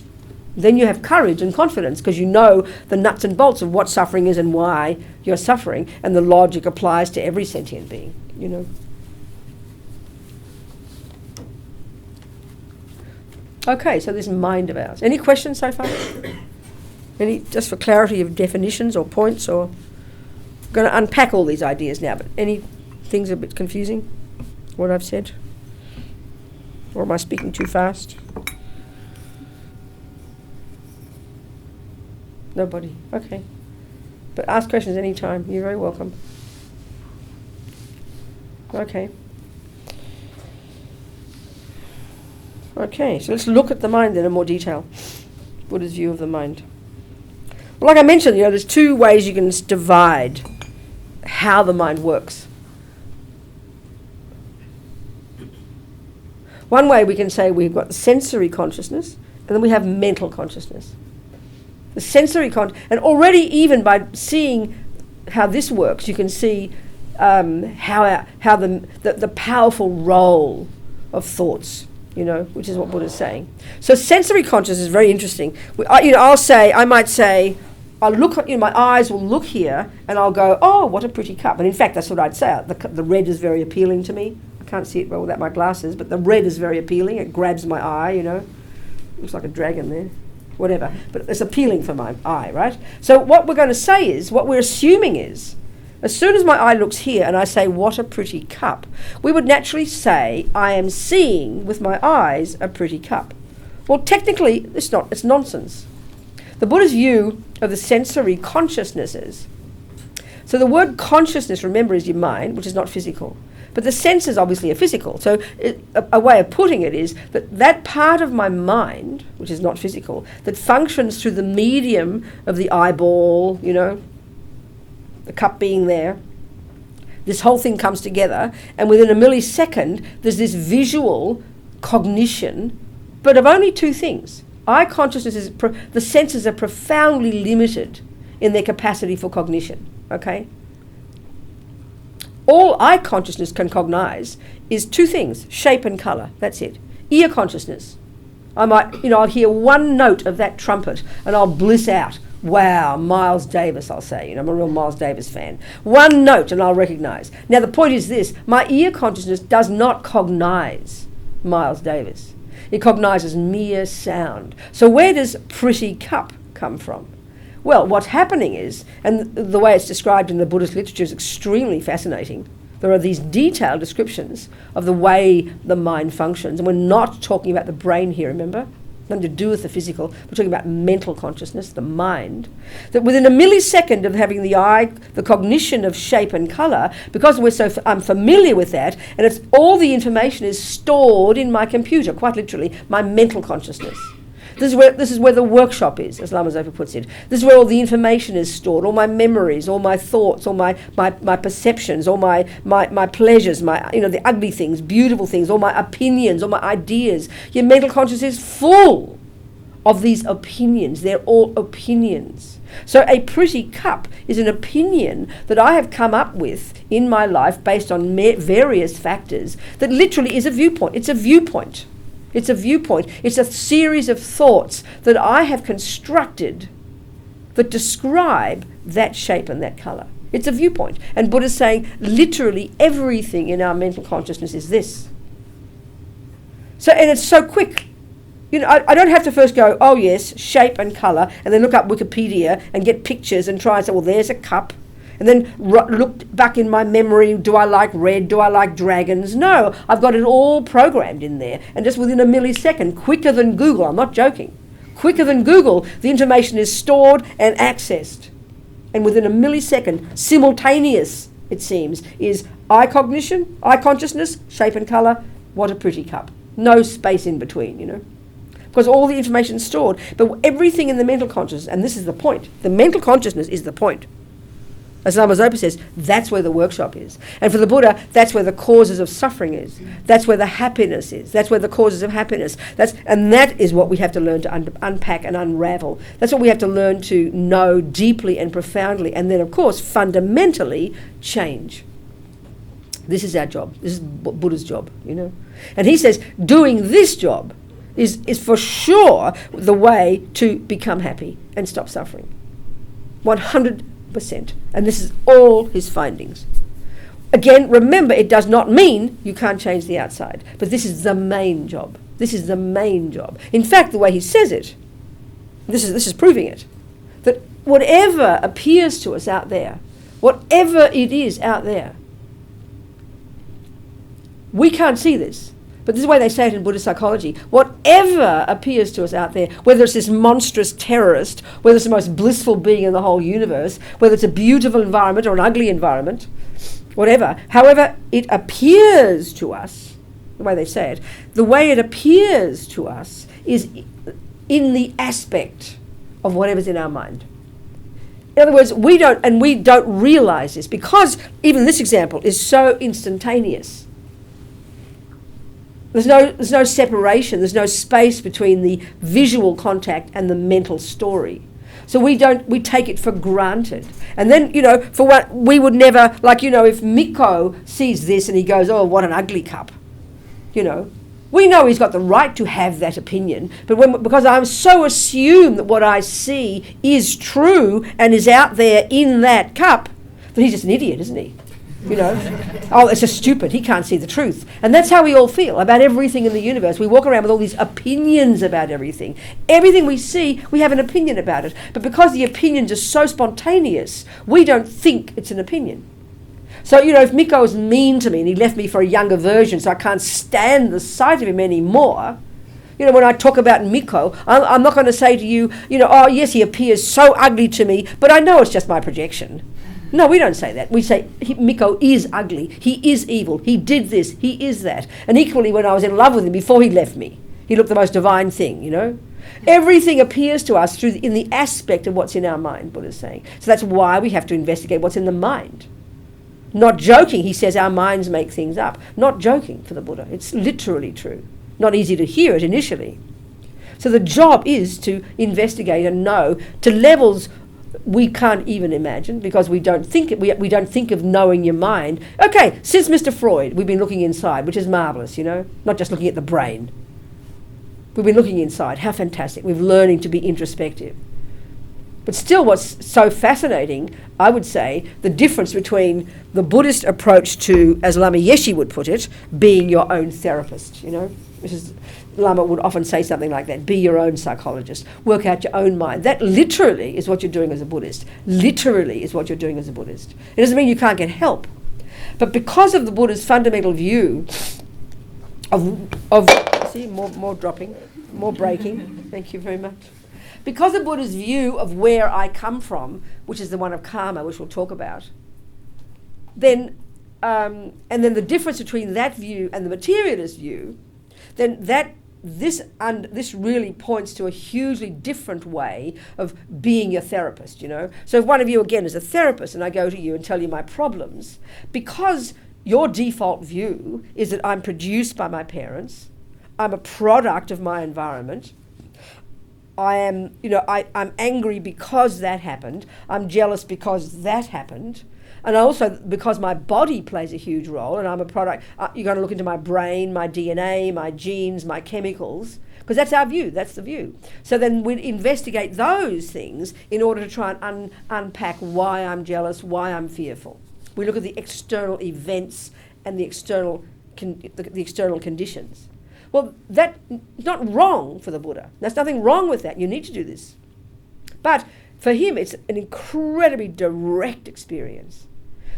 Then you have courage and confidence because you know the nuts and bolts of what suffering is and why you're suffering, and the logic applies to every sentient being, you know. Okay, so this mind of ours. Any questions so far? Any, just for clarity of definitions or points, or... I'm going to unpack all these ideas now, but any things a bit confusing, what I've said? Or am I speaking too fast? Nobody. Okay. But ask questions anytime. You're very welcome. Okay. Okay, so let's look at the mind then in more detail. Buddha's view of the mind. Well, like I mentioned, there's two ways you can divide how the mind works. One way we can say we've got sensory consciousness, and then we have mental consciousness. The sensory and already even by seeing how this works, you can see how the powerful role of thoughts, which is what Buddha's saying. So sensory consciousness is very interesting. I might say, I'll look at, my eyes will look here, and I'll go, oh, what a pretty cup. And in fact, that's what I'd say. The red is very appealing to me. I can't see it well without my glasses, but the red is very appealing. It grabs my eye, Looks like a dragon there. Whatever, but it's appealing for my eye, right? So what we're going to say is, what we're assuming is, as soon as my eye looks here and I say, what a pretty cup, we would naturally say, I am seeing with my eyes a pretty cup. Well, technically, it's not. It's nonsense. The Buddha's view of the sensory consciousnesses. So the word consciousness, remember, is your mind, which is not physical. But the senses obviously are physical. So a way of putting it is that part of my mind, which is not physical, that functions through the medium of the eyeball, the cup being there, this whole thing comes together, and within a millisecond, there's this visual cognition, but of only two things. Eye consciousness is, the senses are profoundly limited in their capacity for cognition, okay? All eye consciousness can cognize is two things, shape and colour, that's it. Ear consciousness. I might, I'll hear one note of that trumpet and I'll bliss out. Wow, Miles Davis, I'll say. I'm a real Miles Davis fan. One note and I'll recognise. Now the point is this, my ear consciousness does not cognize Miles Davis. It cognizes mere sound. So where does pretty cup come from? Well, what's happening is, and the way it's described in the Buddhist literature is extremely fascinating. There are these detailed descriptions of the way the mind functions. And we're not talking about the brain here, remember? Nothing to do with the physical. We're talking about mental consciousness, the mind. That within a millisecond of having the eye, the cognition of shape and colour, because I'm familiar with that, and it's all the information is stored in my computer, quite literally, my mental consciousness. This is where the workshop is, as Lama Zopa puts it. This is where all the information is stored, all my memories, all my thoughts, all my perceptions, all my pleasures, the ugly things, beautiful things, all my opinions, all my ideas. Your mental consciousness is full of these opinions. They're all opinions. So a pretty cup is an opinion that I have come up with in my life based on various factors that literally is a viewpoint. It's a viewpoint. It's a viewpoint. It's a series of thoughts that I have constructed that describe that shape and that colour. It's a viewpoint. And Buddha's saying literally everything in our mental consciousness is this. So, and it's so quick. I don't have to first go, oh yes, shape and colour, and then look up Wikipedia and get pictures and try and say, well, there's a cup. And then look back in my memory, do I like red, do I like dragons? No, I've got it all programmed in there. And just within a millisecond, quicker than Google, I'm not joking, quicker than Google, the information is stored and accessed. And within a millisecond, simultaneous, it seems, is eye cognition, eye consciousness, shape and colour, what a pretty cup. No space in between, Because all the information is stored. But everything in the mental consciousness, and this is the point, the mental consciousness is the point. As Lama Zopa says, that's where the workshop is. And for the Buddha, that's where the causes of suffering is. That's where the happiness is. That's where the causes of happiness. And that is what we have to learn to unpack and unravel. That's what we have to learn to know deeply and profoundly. And then, of course, fundamentally change. This is our job. This is Buddha's job, And he says, doing this job is for sure the way to become happy and stop suffering. 100%. And this is all his findings. Again, remember, it does not mean you can't change the outside, but this is the main job. This is the main job. In fact, the way he says it, this is proving it, that whatever appears to us out there, whatever it is out there, We can't see this. But this is the way they say it in Buddhist psychology. Whatever appears to us out there, whether it's this monstrous terrorist, whether it's the most blissful being in the whole universe, whether it's a beautiful environment or an ugly environment, whatever, however it appears to us, the way they say it, the way it appears to us is in the aspect of whatever's in our mind. In other words, we don't realize this because even this example is so instantaneous. There's no separation, there's no space between the visual contact and the mental story. So we take it for granted. And then, for what we would never, if Mikko sees this and he goes, oh, what an ugly cup, we know he's got the right to have that opinion, but because I'm so assumed that what I see is true and is out there in that cup, that he's just an idiot, isn't he? Oh, it's just stupid. He can't see the truth. And that's how we all feel about everything in the universe. We walk around with all these opinions about everything. Everything we see, we have an opinion about it. But because the opinions are so spontaneous, we don't think it's an opinion. So, if Mikko was mean to me and he left me for a younger version, so I can't stand the sight of him anymore, when I talk about Mikko, I'm not going to say to you, oh, yes, he appears so ugly to me, but I know it's just my projection. No, we don't say that. We say Mikko is ugly. He is evil. He did this. He is that. And equally, when I was in love with him before he left me, he looked the most divine thing, Everything appears to us in the aspect of what's in our mind, Buddha's saying. So that's why we have to investigate what's in the mind. Not joking, he says our minds make things up. Not joking for the Buddha. It's literally true. Not easy to hear it initially. So the job is to investigate and know to levels we can't even imagine because we don't think we don't think of knowing your mind. Okay, since Mr. Freud, we've been looking inside, which is marvelous, not just looking at the brain. We've been looking inside. How fantastic. We're learning to be introspective. But still what's so fascinating, I would say, the difference between the Buddhist approach to, as Lama Yeshe would put it, being your own therapist, which is, Lama would often say something like that, be your own psychologist, work out your own mind. That literally is what you're doing as a Buddhist. Literally is what you're doing as a Buddhist. It doesn't mean you can't get help. But because of the Buddha's fundamental view of see, more dropping, more breaking, thank you very much. Because of Buddha's view of where I come from, which is the one of karma, which we'll talk about, then and then the difference between that view and the materialist view, then this really points to a hugely different way of being a therapist, So if one of you, again, is a therapist and I go to you and tell you my problems, because your default view is that I'm produced by my parents, I'm a product of my environment, I'm angry because that happened, I'm jealous because that happened, and also because my body plays a huge role and I'm a product, you're going to look into my brain, my DNA, my genes, my chemicals, because that's our view, that's the view. So then we investigate those things in order to try and unpack why I'm jealous, why I'm fearful. We look at the external events and the external conditions. Well, that's not wrong for the Buddha. There's nothing wrong with that. You need to do this. But for him, it's an incredibly direct experience.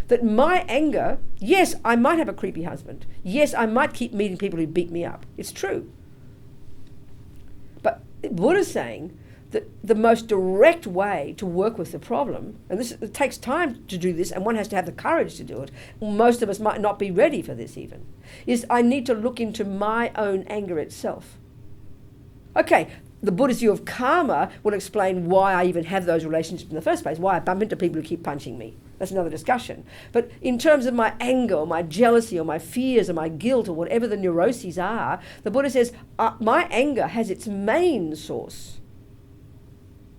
That my anger, yes, I might have a creepy husband. Yes, I might keep meeting people who beat me up. It's true. But Buddha's saying that the most direct way to work with the problem, and it takes time to do this, and one has to have the courage to do it. Most of us might not be ready for this even, is I need to look into my own anger itself. Okay, the Buddhist view of karma will explain why I even have those relationships in the first place, why I bump into people who keep punching me. That's another discussion. But in terms of my anger or my jealousy or my fears or my guilt or whatever the neuroses are, the Buddha says my anger has its main source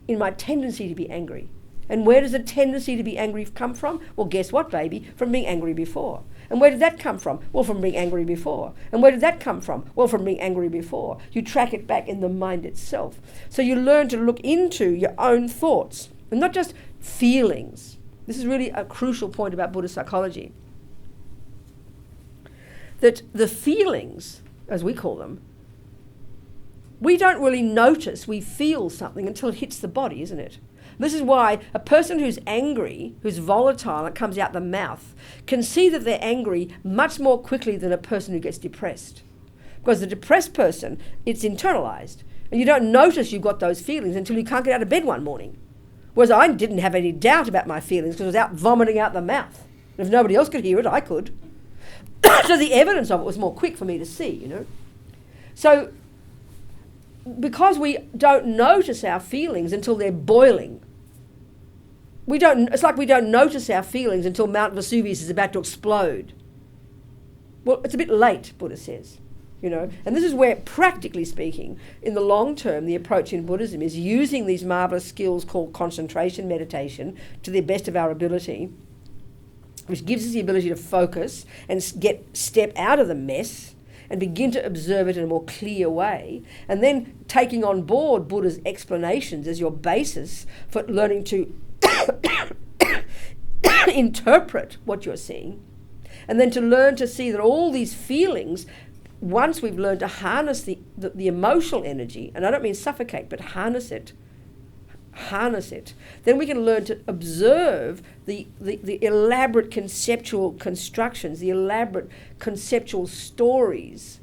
in my tendency to be angry. And where does the tendency to be angry come from? Well, guess what, baby? From being angry before. And where did that come from? Well, from being angry before. And where did that come from? Well, from being angry before. You track it back in the mind itself. So you learn to look into your own thoughts and not just feelings. This is really a crucial point about Buddhist psychology. That the feelings, as we call them, we don't really notice we feel something until it hits the body, isn't it? This is why a person who's angry, who's volatile, and comes out the mouth, can see that they're angry much more quickly than a person who gets depressed. Because the depressed person, it's internalized. And you don't notice you've got those feelings until you can't get out of bed one morning. Whereas I didn't have any doubt about my feelings because I was out vomiting out the mouth. And if nobody else could hear it, I could. So the evidence of it was more quick for me to see, you know. So because we don't notice our feelings until they're boiling, it's like we don't notice our feelings until Mount Vesuvius is about to explode. Well, it's a bit late, Buddha says. You know, and this is where, practically speaking, in the long term, the approach in Buddhism is using these marvelous skills called concentration meditation to the best of our ability, which gives us the ability to focus and step out of the mess and begin to observe it in a more clear way, and then taking on board Buddha's explanations as your basis for learning to interpret what you're seeing, and then to learn to see that all these feelings, once we've learned to harness the emotional energy, and I don't mean suffocate, but harness it, then we can learn to observe the elaborate conceptual constructions, the elaborate conceptual stories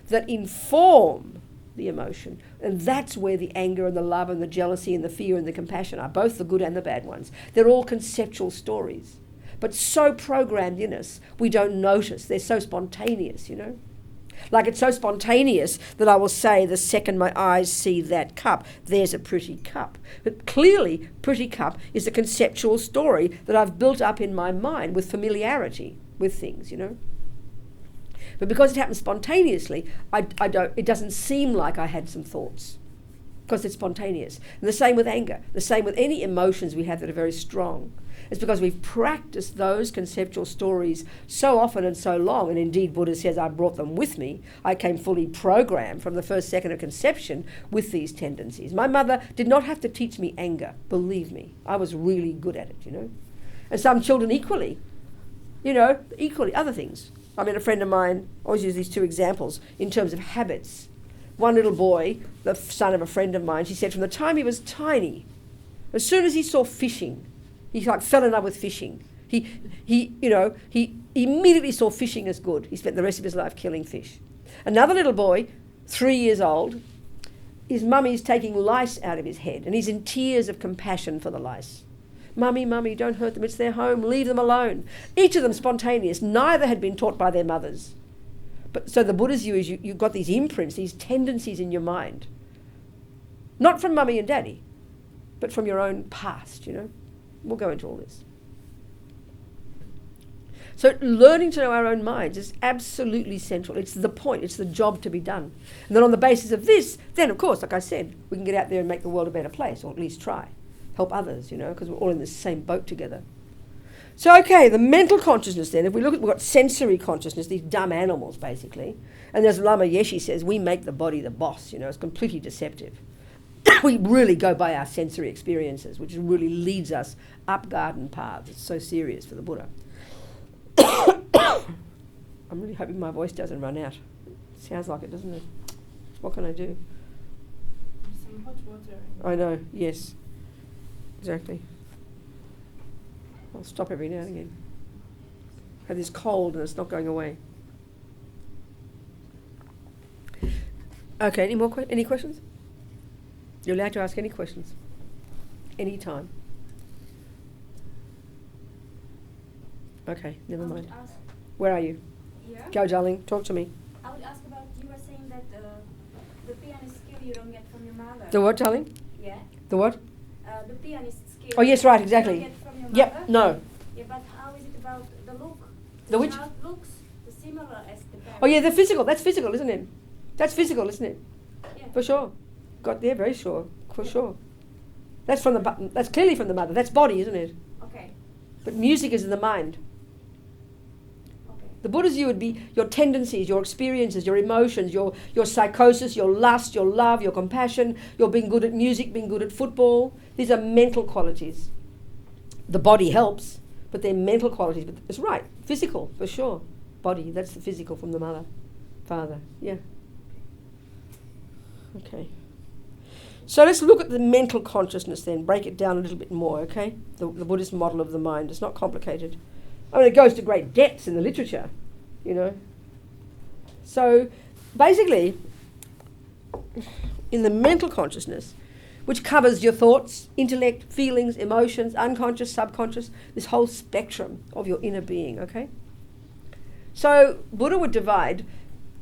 that inform the emotion. And that's where the anger and the love and the jealousy and the fear and the compassion are, both the good and the bad ones. They're all conceptual stories, but so programmed in us, we don't notice. They're so spontaneous, you know. Like it's so spontaneous that I will say the second my eyes see that cup, there's a pretty cup. But clearly, pretty cup is a conceptual story that I've built up in my mind with familiarity with things, you know. But because it happens spontaneously, it doesn't seem like I had some thoughts, because it's spontaneous. And the same with anger, the same with any emotions we have that are very strong. It's because we've practiced those conceptual stories so often and so long, and indeed Buddha says, I brought them with me. I came fully programmed from the first second of conception with these tendencies. My mother did not have to teach me anger, believe me. I was really good at it, you know. And some children equally, other things. I mean, a friend of mine, I always use these two examples in terms of habits. One little boy, the son of a friend of mine, she said from the time he was tiny, as soon as he saw fishing, he fell in love with fishing. He immediately saw fishing as good. He spent the rest of his life killing fish. Another little boy, 3 years old, his mummy's taking lice out of his head, and he's in tears of compassion for the lice. Mummy, don't hurt them. It's their home. Leave them alone. Each of them spontaneous. Neither had been taught by their mothers. But so the Buddha's view is you've got these imprints, these tendencies in your mind, not from mummy and daddy, but from your own past, you know. We'll go into all this. So learning to know our own minds is absolutely central. It's the point. It's the job to be done. And then on the basis of this, then of course, like I said, we can get out there and make the world a better place, or at least try. Help others, you know, because we're all in the same boat together. So, okay, the mental consciousness then, if we look at, we've got sensory consciousness, these dumb animals basically, and as Lama Yeshe says, we make the body the boss, you know, it's completely deceptive. We really go by our sensory experiences, which really leads us up garden paths. It's so serious for the Buddha. I'm really hoping my voice doesn't run out. Sounds like it, doesn't it? What can I do? Some hot water. I know, yes. Exactly. I'll stop every now and again. I have this cold and it's not going away. Okay, any questions? You're allowed to ask any questions. Any time. Okay, never mind. Where are you? Yeah. Go, darling, talk to me. I would ask about, you were saying that the pianist skill you don't get from your mother. The what, darling? Yeah. The what? The pianist skill. Oh, yes, right, exactly. You don't get from your Yep, mother. no. Yeah, but how is it about the look? The which? child looks similar as the parent. Oh, yeah, the physical. That's physical, isn't it? That's physical, isn't it? Yeah. For sure. Got there, very sure. For sure. That's from the. That's clearly from the mother. That's body, isn't it? Okay. But music is in the mind. Okay. The Buddha's view would be your tendencies, your experiences, your emotions, your psychosis, your lust, your love, your compassion, your being good at music, being good at football. These are mental qualities. The body helps, but they're mental qualities. But it's right, physical, for sure. Body, that's the physical from the mother, father, yeah. Okay. So let's look at the mental consciousness then, break it down a little bit more, okay? The Buddhist model of the mind. It's not complicated. I mean, it goes to great depths in the literature, you know. So basically, in the mental consciousness, which covers your thoughts, intellect, feelings, emotions, unconscious, subconscious, this whole spectrum of your inner being, okay? So Buddha would divide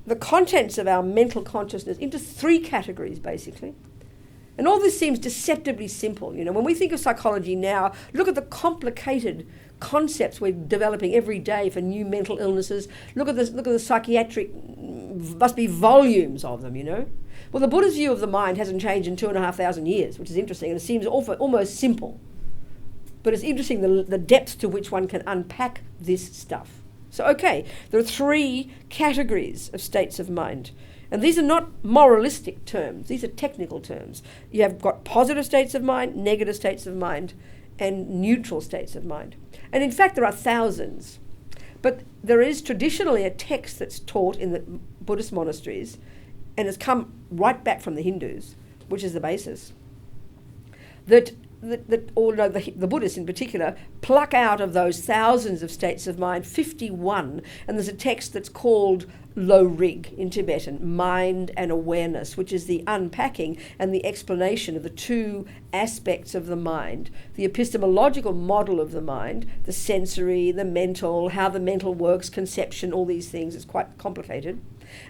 the contents of our mental consciousness into 3 categories, basically. And all this seems deceptively simple. You know, when we think of psychology now, look at the complicated concepts we're developing every day for new mental illnesses. Look at the psychiatric, must be volumes of them, you know. Well, the Buddha's view of the mind hasn't changed in 2,500 years, which is interesting, and it seems almost simple. But it's interesting the depth to which one can unpack this stuff. So, okay, there are 3 categories of states of mind. And these are not moralistic terms. These are technical terms. You have got positive states of mind, negative states of mind, and neutral states of mind. And in fact, there are thousands. But there is traditionally a text that's taught in the Buddhist monasteries, and has come right back from the Hindus, which is the basis, that although the Buddhists in particular pluck out of those thousands of states of mind 51, and there's a text that's called Lo Rig in Tibetan, Mind and Awareness, which is the unpacking and the explanation of the 2 aspects of the mind, the epistemological model of the mind, the sensory, the mental, how the mental works, conception, all these things. It's quite complicated.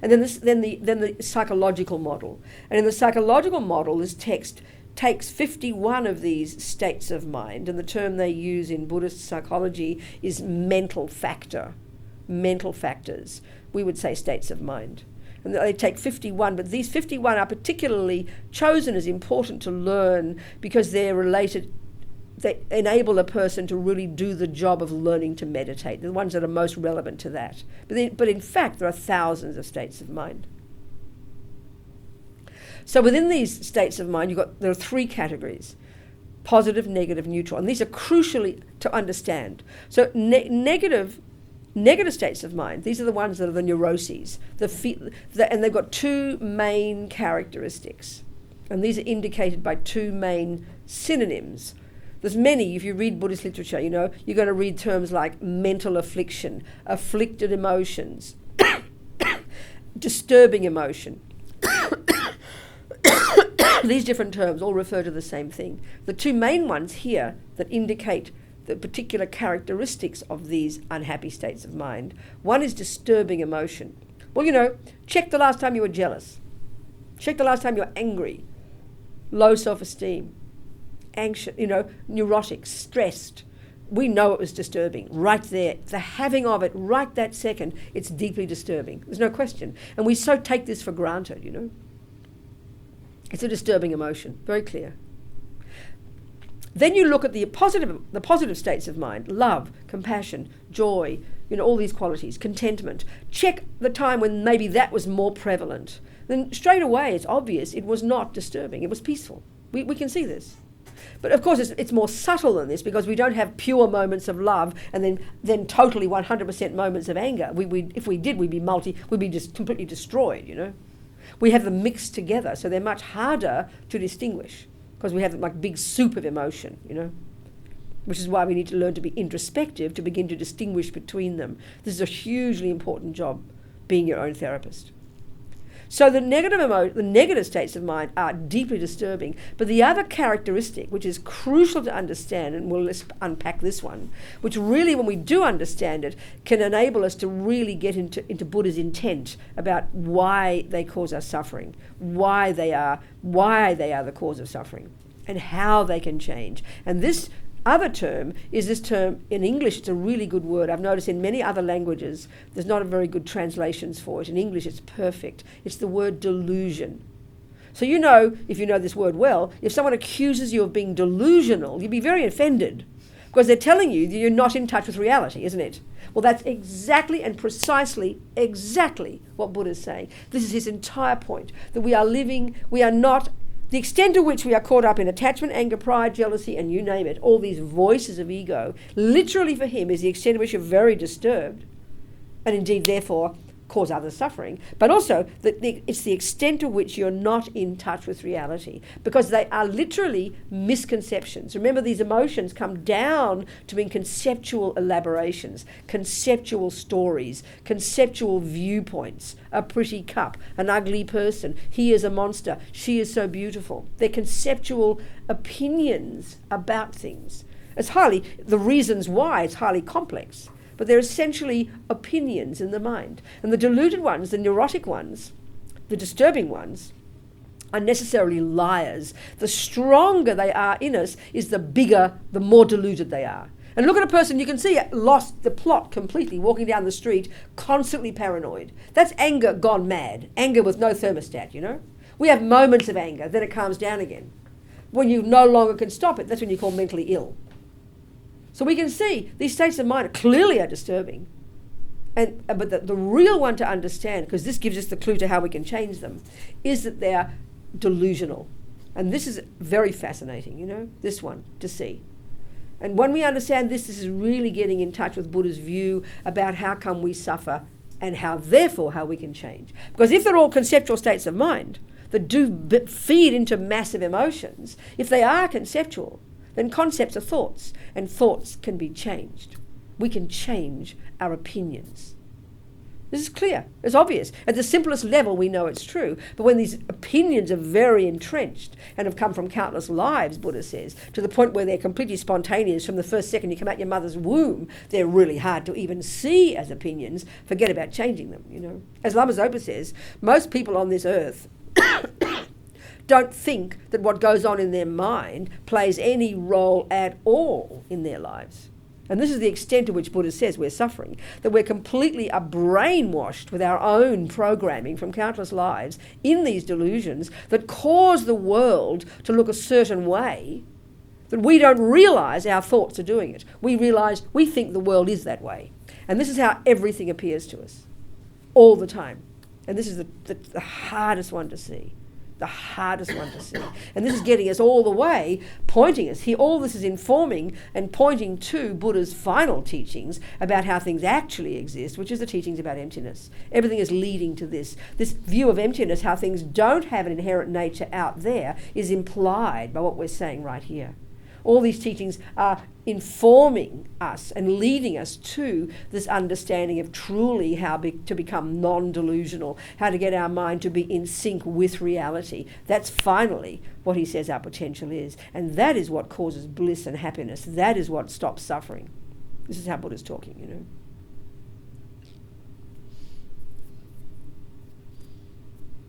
And then the psychological model. And in the psychological model, this text takes 51 of these states of mind, and the term they use in Buddhist psychology is mental factor, mental factors. We would say states of mind. And they take 51, but these 51 are particularly chosen as important to learn because they're related, they enable a person to really do the job of learning to meditate, the ones that are most relevant to that. But in fact, there are thousands of states of mind. So within these states of mind, there are 3 categories: positive, negative, neutral. And these are crucially to understand. So negative states of mind, these are the ones that are the neuroses. And they've got 2 main characteristics. And these are indicated by 2 main synonyms. There's many, if you read Buddhist literature, you know, you're going to read terms like mental affliction, afflicted emotions, disturbing emotion. These different terms all refer to the same thing. The 2 main ones here that indicate the particular characteristics of these unhappy states of mind. One is disturbing emotion. Well, you know, check the last time you were jealous. Check the last time you were angry, low self-esteem, anxious, you know, neurotic, stressed. We know it was disturbing right there. The having of it right that second, it's deeply disturbing. There's no question. And we so take this for granted, you know. It's a disturbing emotion, very clear. Then you look at the positive states of mind: love, compassion, joy, you know, all these qualities, contentment. Check the time when maybe that was more prevalent. Then straight away it's obvious it was not disturbing, it was peaceful. We can see this. But of course it's more subtle than this, because we don't have pure moments of love and then totally 100% moments of anger. If we did, we'd be just completely destroyed, you know. We have them mixed together, so they're much harder to distinguish, because we have like big soup of emotion, you know, which is why we need to learn to be introspective to begin to distinguish between them. This is a hugely important job, being your own therapist. So the negative states of mind are deeply disturbing, but the other characteristic, which is crucial to understand, and let's unpack this one, which really, when we do understand it, can enable us to really get into Buddha's intent about why they cause us suffering, why they are the cause of suffering, and how they can change. And this other term is this term in English. It's a really good word. I've noticed in many other languages there's not a very good translations for it. In English it's perfect. It's the word delusion. So you know, if you know this word well, if someone accuses you of being delusional, you'd be very offended, because they're telling you that you're not in touch with reality, isn't it? Well, that's exactly and precisely exactly what Buddha's saying. This is his entire point, that we are not, the extent to which we are caught up in attachment, anger, pride, jealousy, and you name it, all these voices of ego, literally for him is the extent to which you're very disturbed, and indeed therefore cause others suffering, but also it's the extent to which you're not in touch with reality, because they are literally misconceptions. Remember, these emotions come down to being conceptual elaborations, conceptual stories, conceptual viewpoints. A pretty cup, an ugly person, he is a monster, she is so beautiful. They're conceptual opinions about things. The reasons why it's highly complex, but they're essentially opinions in the mind. And the deluded ones, the neurotic ones, the disturbing ones, are necessarily liars. The stronger they are in us is the more deluded they are. And look at a person, you can see lost the plot completely, walking down the street, constantly paranoid. That's anger gone mad, anger with no thermostat, you know. We have moments of anger, then it calms down again. When you no longer can stop it, that's when you call mentally ill. So we can see these states of mind clearly are disturbing. But the real one to understand, because this gives us the clue to how we can change them, is that they're delusional. And this is very fascinating, you know, this one, to see. And when we understand this is really getting in touch with Buddha's view about how come we suffer and how we can change. Because if they're all conceptual states of mind that do feed into massive emotions, if they are conceptual, then concepts are thoughts, and thoughts can be changed. We can change our opinions. This is clear, it's obvious. At the simplest level we know it's true, but when these opinions are very entrenched and have come from countless lives, Buddha says, to the point where they're completely spontaneous from the first second you come out your mother's womb, they're really hard to even see as opinions. Forget about changing them, you know. As Lama Zopa says, most people on this earth don't think that what goes on in their mind plays any role at all in their lives. And this is the extent to which Buddha says we're suffering, that we're completely brainwashed with our own programming from countless lives in these delusions that cause the world to look a certain way, that we don't realise our thoughts are doing it. We realise we think the world is that way. And this is how everything appears to us, all the time. And this is the hardest one to see. The hardest one to see. And this is getting us all the way, pointing us here. All this is informing and pointing to Buddha's final teachings about how things actually exist, which is the teachings about emptiness. Everything is leading to this. This view of emptiness, how things don't have an inherent nature out there, is implied by what we're saying right here. All these teachings are informing us and leading us to this understanding of truly how to become non-delusional, how to get our mind to be in sync with reality. That's finally what he says our potential is. And that is what causes bliss and happiness. That is what stops suffering. This is how Buddha's talking, you know.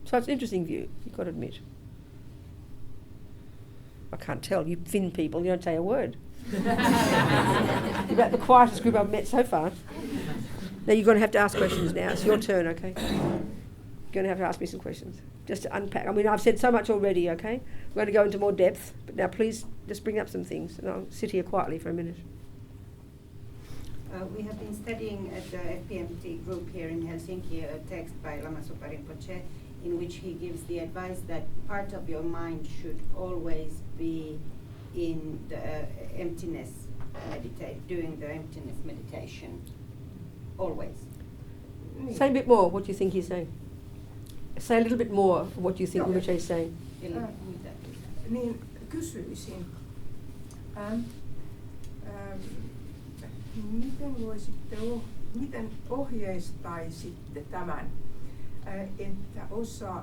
So it's an interesting view, you've got to admit. I can't tell. You Finn people, you don't say a word. You're about the quietest group I've met so far. Now you're going to have to ask questions now. It's your turn, okay? You're going to have to ask me some questions. Just to unpack. I mean, I've said so much already, okay? We're going to go into more depth. But now please just bring up some things. And I'll sit here quietly for a minute. We have been studying at the FPMT group here in Helsinki a text by Lama Zopa Rinpoche, in which he gives the advice that part of your mind should always be in the emptiness doing the emptiness meditation. Always. Say a bit more. What do you think he's saying? Say a little bit more of what you think Rinpoche is saying. Niin kysyisin, miten ohjeistaisitte tämän, että osa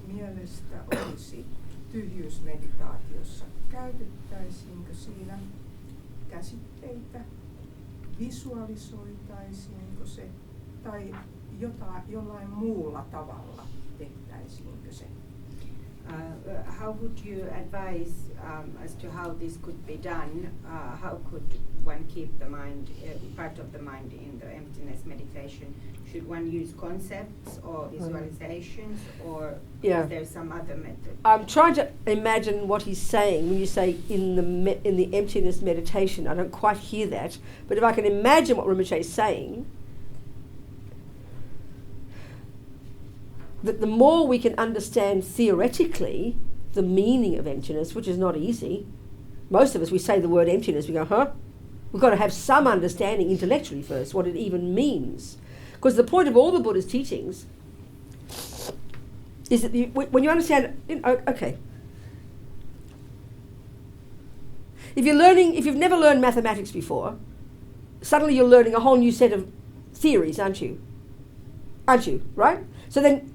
mielestä olisi tyhjyysmeditaatiossa? Käytettäisiinkö siinä käsitteitä? Visualisoitaisiinko se? Tai jollain muulla tavalla tehtäisiinkö se? How would you advise as to how this could be done? How could one keep the mind, part of the mind in the emptiness meditation? Should one use concepts or visualizations, or is there some other method? I'm trying to imagine what he's saying when you say in the emptiness meditation. I don't quite hear that, but if I can imagine what Rinpoche is saying, that the more we can understand theoretically the meaning of emptiness, which is not easy. Most of us, we say the word emptiness, we go, huh? We've got to have some understanding intellectually first, what it even means. Because the point of all the Buddha's teachings is that when you understand, okay, if you've never learned mathematics before, suddenly you're learning a whole new set of theories, aren't you? Aren't you, right? So then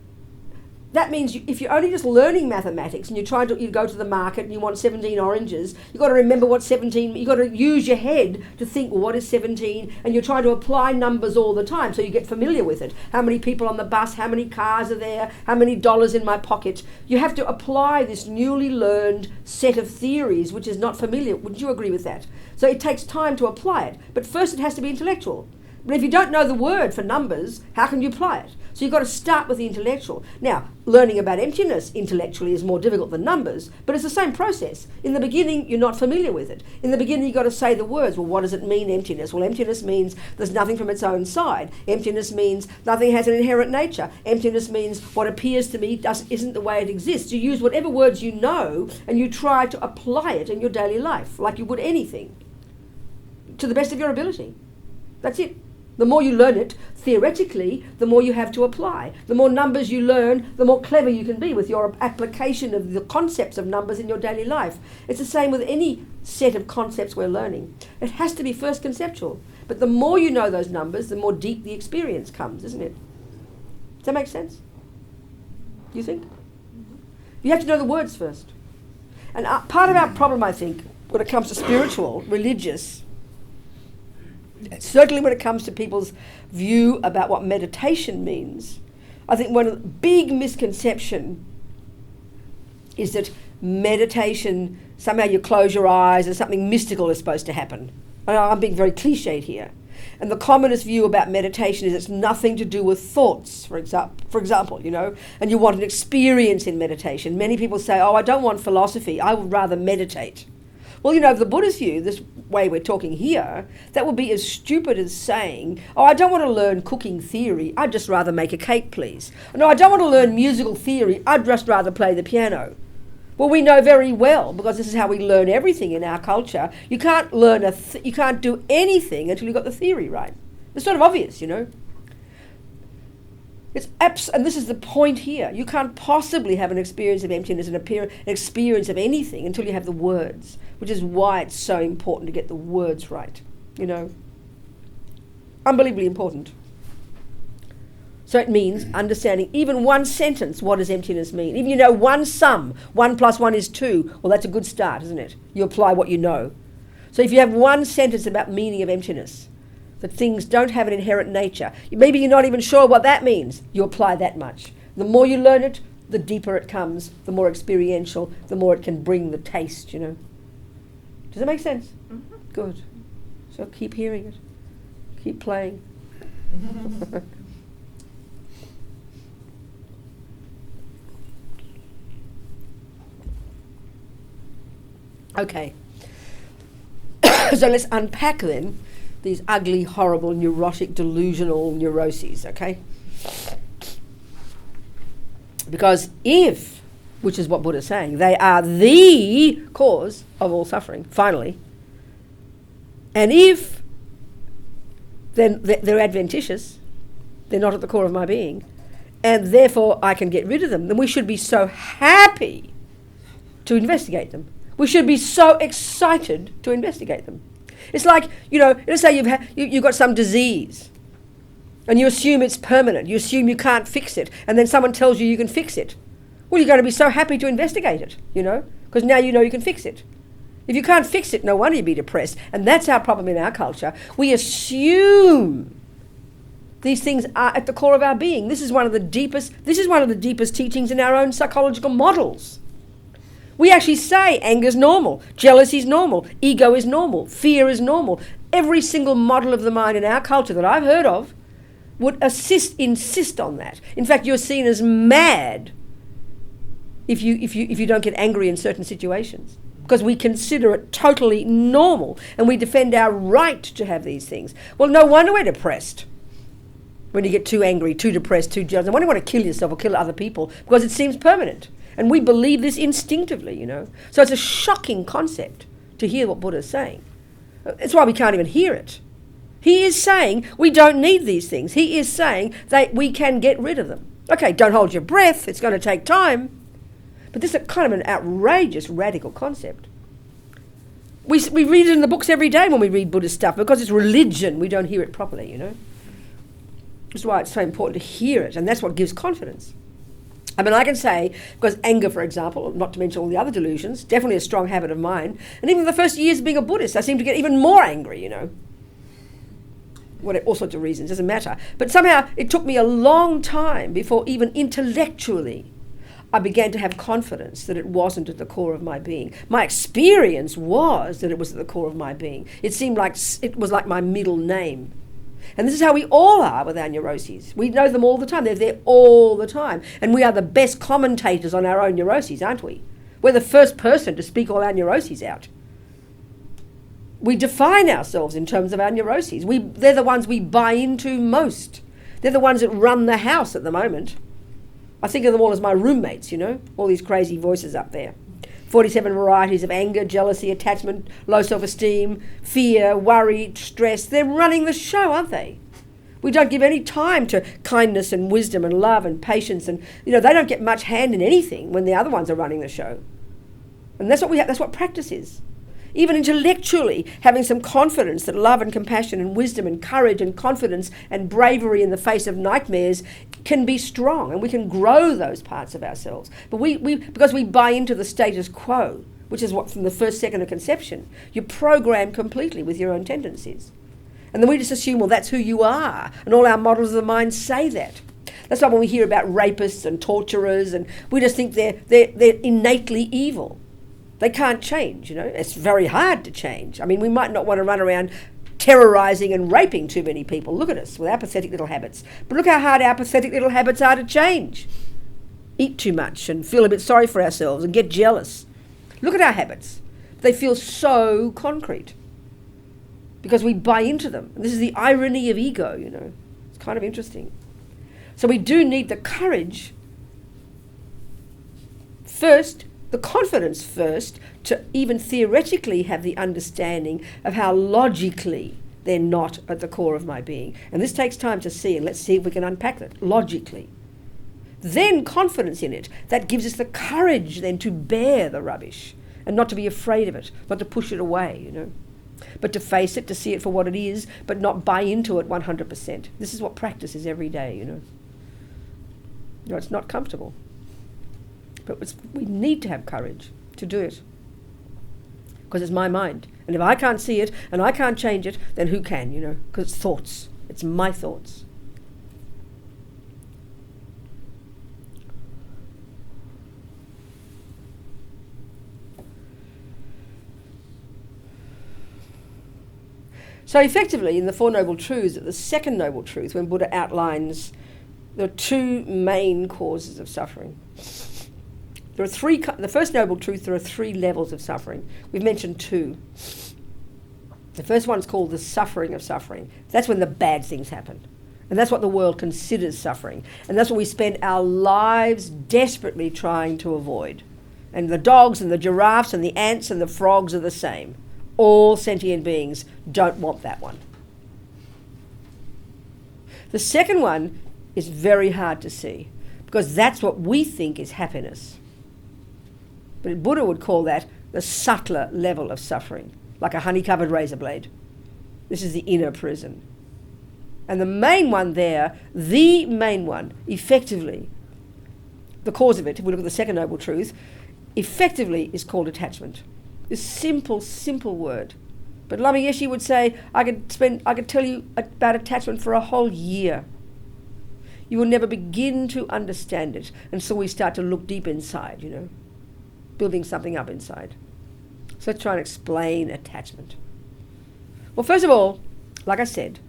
that means if you're only just learning mathematics and you go to the market and you want 17 oranges, you've got to remember what 17, you've got to use your head to think, well, what is 17? And you're trying to apply numbers all the time so you get familiar with it. How many people on the bus, how many cars are there, how many dollars in my pocket? You have to apply this newly learned set of theories which is not familiar. Wouldn't you agree with that? So it takes time to apply it. But first it has to be intellectual. But if you don't know the word for numbers, how can you apply it? So you've got to start with the intellectual. Now, learning about emptiness intellectually is more difficult than numbers, but it's the same process. In the beginning, you're not familiar with it. In the beginning, you've got to say the words. Well, what does it mean, emptiness? Well, emptiness means there's nothing from its own side. Emptiness means nothing has an inherent nature. Emptiness means what appears to me isn't the way it exists. You use whatever words you know, and you try to apply it in your daily life, like you would anything, to the best of your ability. That's it. The more you learn it, theoretically, the more you have to apply. The more numbers you learn, the more clever you can be with your application of the concepts of numbers in your daily life. It's the same with any set of concepts we're learning. It has to be first conceptual. But the more you know those numbers, the more deep the experience comes, isn't it? Does that make sense? Do you think? Mm-hmm. You have to know the words first. And part of our problem, I think, when it comes to spiritual, religious, certainly when it comes to people's view about what meditation means, I think one of the big misconception is that meditation, somehow you close your eyes and something mystical is supposed to happen. I'm being very cliched here. And the commonest view about meditation is it's nothing to do with thoughts, for example, and you want an experience in meditation. Many people say, I don't want philosophy, I would rather meditate. Well, the Buddhist view, this way we're talking here, that would be as stupid as saying, I don't want to learn cooking theory, I'd just rather make a cake, please. No, I don't want to learn musical theory, I'd just rather play the piano. Well, we know very well, because this is how we learn everything in our culture, you can't learn you can't do anything until you've got the theory right. It's sort of obvious, And this is the point here. You can't possibly have an experience of emptiness and an experience of anything until you have the words, which is why it's so important to get the words right, Unbelievably important. So it means understanding even one sentence, what does emptiness mean? Even one sum, 1 + 1 is 2, well, that's a good start, isn't it? You apply what you know. So if you have one sentence about meaning of emptiness, that things don't have an inherent nature, maybe you're not even sure what that means, you apply that much. The more you learn it, the deeper it comes, the more experiential, the more it can bring the taste, Does that make sense? Mm-hmm. Good. So keep hearing it. Keep playing. Okay. So let's unpack then these ugly, horrible, neurotic, delusional neuroses, okay? Because if, which is what Buddha's saying, they are the cause of all suffering, finally, and if then they're adventitious, they're not at the core of my being, and therefore I can get rid of them, then we should be so happy to investigate them. We should be so excited to investigate them. It's like, let's say you've got some disease and you assume it's permanent. You assume you can't fix it, and then someone tells you can fix it. Well, you're going to be so happy to investigate it, because now you can fix it. If you can't fix it, no wonder you'd be depressed. And that's our problem in our culture. We assume these things are at the core of our being. This is one of the deepest teachings in our own psychological models. We actually say anger is normal, jealousy is normal, ego is normal, fear is normal. Every single model of the mind in our culture that I've heard of would insist on that. In fact, you're seen as mad if you don't get angry in certain situations, because we consider it totally normal and we defend our right to have these things. Well, no wonder we're depressed. When you get too angry, too depressed, too jealous, no wonder you want to kill yourself or kill other people, because it seems permanent. And we believe this instinctively, So it's a shocking concept to hear what Buddha's saying. It's why we can't even hear it. He is saying we don't need these things. He is saying that we can get rid of them. Okay, don't hold your breath. It's going to take time. But this is kind of an outrageous, radical concept. We read it in the books every day when we read Buddhist stuff. Because it's religion, we don't hear it properly, you know. That's why it's so important to hear it, and that's what gives confidence. I mean, I can say, because anger, for example, not to mention all the other delusions, definitely a strong habit of mine, and even the first years of being a Buddhist, I seem to get even more angry, you know. All sorts of reasons, doesn't matter. But somehow it took me a long time before even intellectually I began to have confidence that it wasn't at the core of my being. My experience was that it was at the core of my being. It seemed like it was like my middle name. And this is how we all are with our neuroses. We know them all the time. They're there all the time. And we are the best commentators on our own neuroses, aren't we? We're the first person to speak all our neuroses out. We define ourselves in terms of our neuroses. They're the ones we buy into most. They're the ones that run the house at the moment. I think of them all as my roommates, you know, all these crazy voices up there. 47 varieties of anger, jealousy, attachment, low self-esteem, fear, worry, stress. They're running the show, aren't they? We don't give any time to kindness and wisdom and love and patience, and you know, they don't get much hand in anything when the other ones are running the show. And that's what practice is. Even intellectually, having some confidence that love and compassion and wisdom and courage and confidence and bravery in the face of nightmares can be strong, and we can grow those parts of ourselves. But because we buy into the status quo, which is what from the first second of conception, you're programmed completely with your own tendencies. And then we just assume, well, that's who you are. And all our models of the mind say that. That's why when we hear about rapists and torturers, and we just think they're innately evil. They can't change, you know. It's very hard to change. I mean, we might not want to run around terrorising and raping too many people. Look at us with our pathetic little habits. But look how hard our pathetic little habits are to change. Eat too much and feel a bit sorry for ourselves and get jealous. Look at our habits. They feel so concrete because we buy into them. And this is the irony of ego, you know. It's kind of interesting. So we do need the courage first, the confidence first, to even theoretically have the understanding of how logically they're not at the core of my being. And this takes time to see, and let's see if we can unpack that logically. Then confidence in it, that gives us the courage then to bear the rubbish and not to be afraid of it, not to push it away, you know, but to face it, to see it for what it is, but not buy into it 100%. This is what practice is every day, you know. You know, it's not comfortable. But we need to have courage to do it. Because it's my mind. And if I can't see it and I can't change it, then who can, you know? Because it's thoughts. It's my thoughts. So effectively, in the Four Noble Truths, the second Noble Truth, when Buddha outlines the two main causes of suffering. There are three, the first Noble Truth, there are three levels of suffering. We've mentioned two. The first one is called the suffering of suffering. That's when the bad things happen. And that's what the world considers suffering. And that's what we spend our lives desperately trying to avoid. And the dogs and the giraffes and the ants and the frogs are the same. All sentient beings don't want that one. The second one is very hard to see because that's what we think is happiness. But Buddha would call that the subtler level of suffering, like a honey-covered razor blade. This is the inner prison. And the main one there, the main one, effectively, the cause of it, if we look at the second Noble Truth, effectively is called attachment. This simple, simple word. But Lama Yeshe would say, I could tell you about attachment for a whole year. You will never begin to understand it until we start to look deep inside, you know, building something up inside. So let's try and explain attachment. Well, first of all, like I said,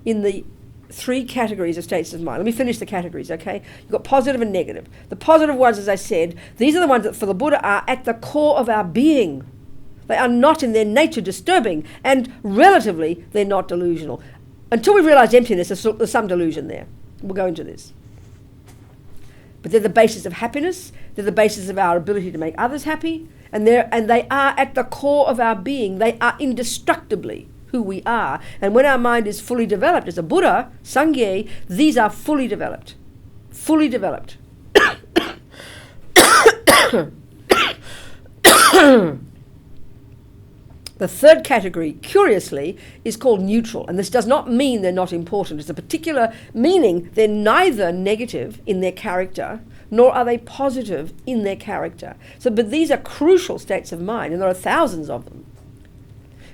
in the three categories of states of mind, let me finish the categories, okay? You've got positive and negative. The positive ones, as I said, these are the ones that for the Buddha are at the core of our being. They are not in their nature disturbing, and relatively, they're not delusional. Until we realize emptiness, there's some delusion there. We'll go into this. But they're the basis of happiness. They're the basis of our ability to make others happy. And they are at the core of our being. They are indestructibly who we are. And when our mind is fully developed, as a Buddha, Sangye, these are fully developed. Fully developed. The third category, curiously, is called neutral. And this does not mean they're not important. It's a particular meaning. They're neither negative in their character, nor are they positive in their character. But these are crucial states of mind, and there are thousands of them.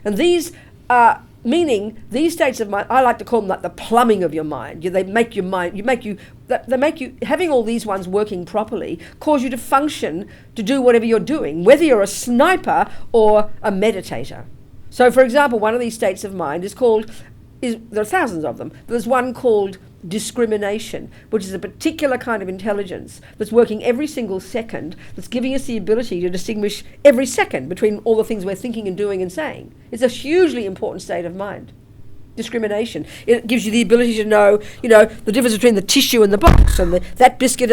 And these are, meaning these states of mind, I like to call them like the plumbing of your mind. They make your mind, they make you, having all these ones working properly, cause you to function, to do whatever you're doing, whether you're a sniper or a meditator. So, for example, one of these states of mind there are thousands of them. There's one called discrimination, which is a particular kind of intelligence that's working every single second, that's giving us the ability to distinguish every second between all the things we're thinking and doing and saying. It's a hugely important state of mind. Discrimination. It gives you the ability to know, the difference between the tissue and the box, and that biscuit,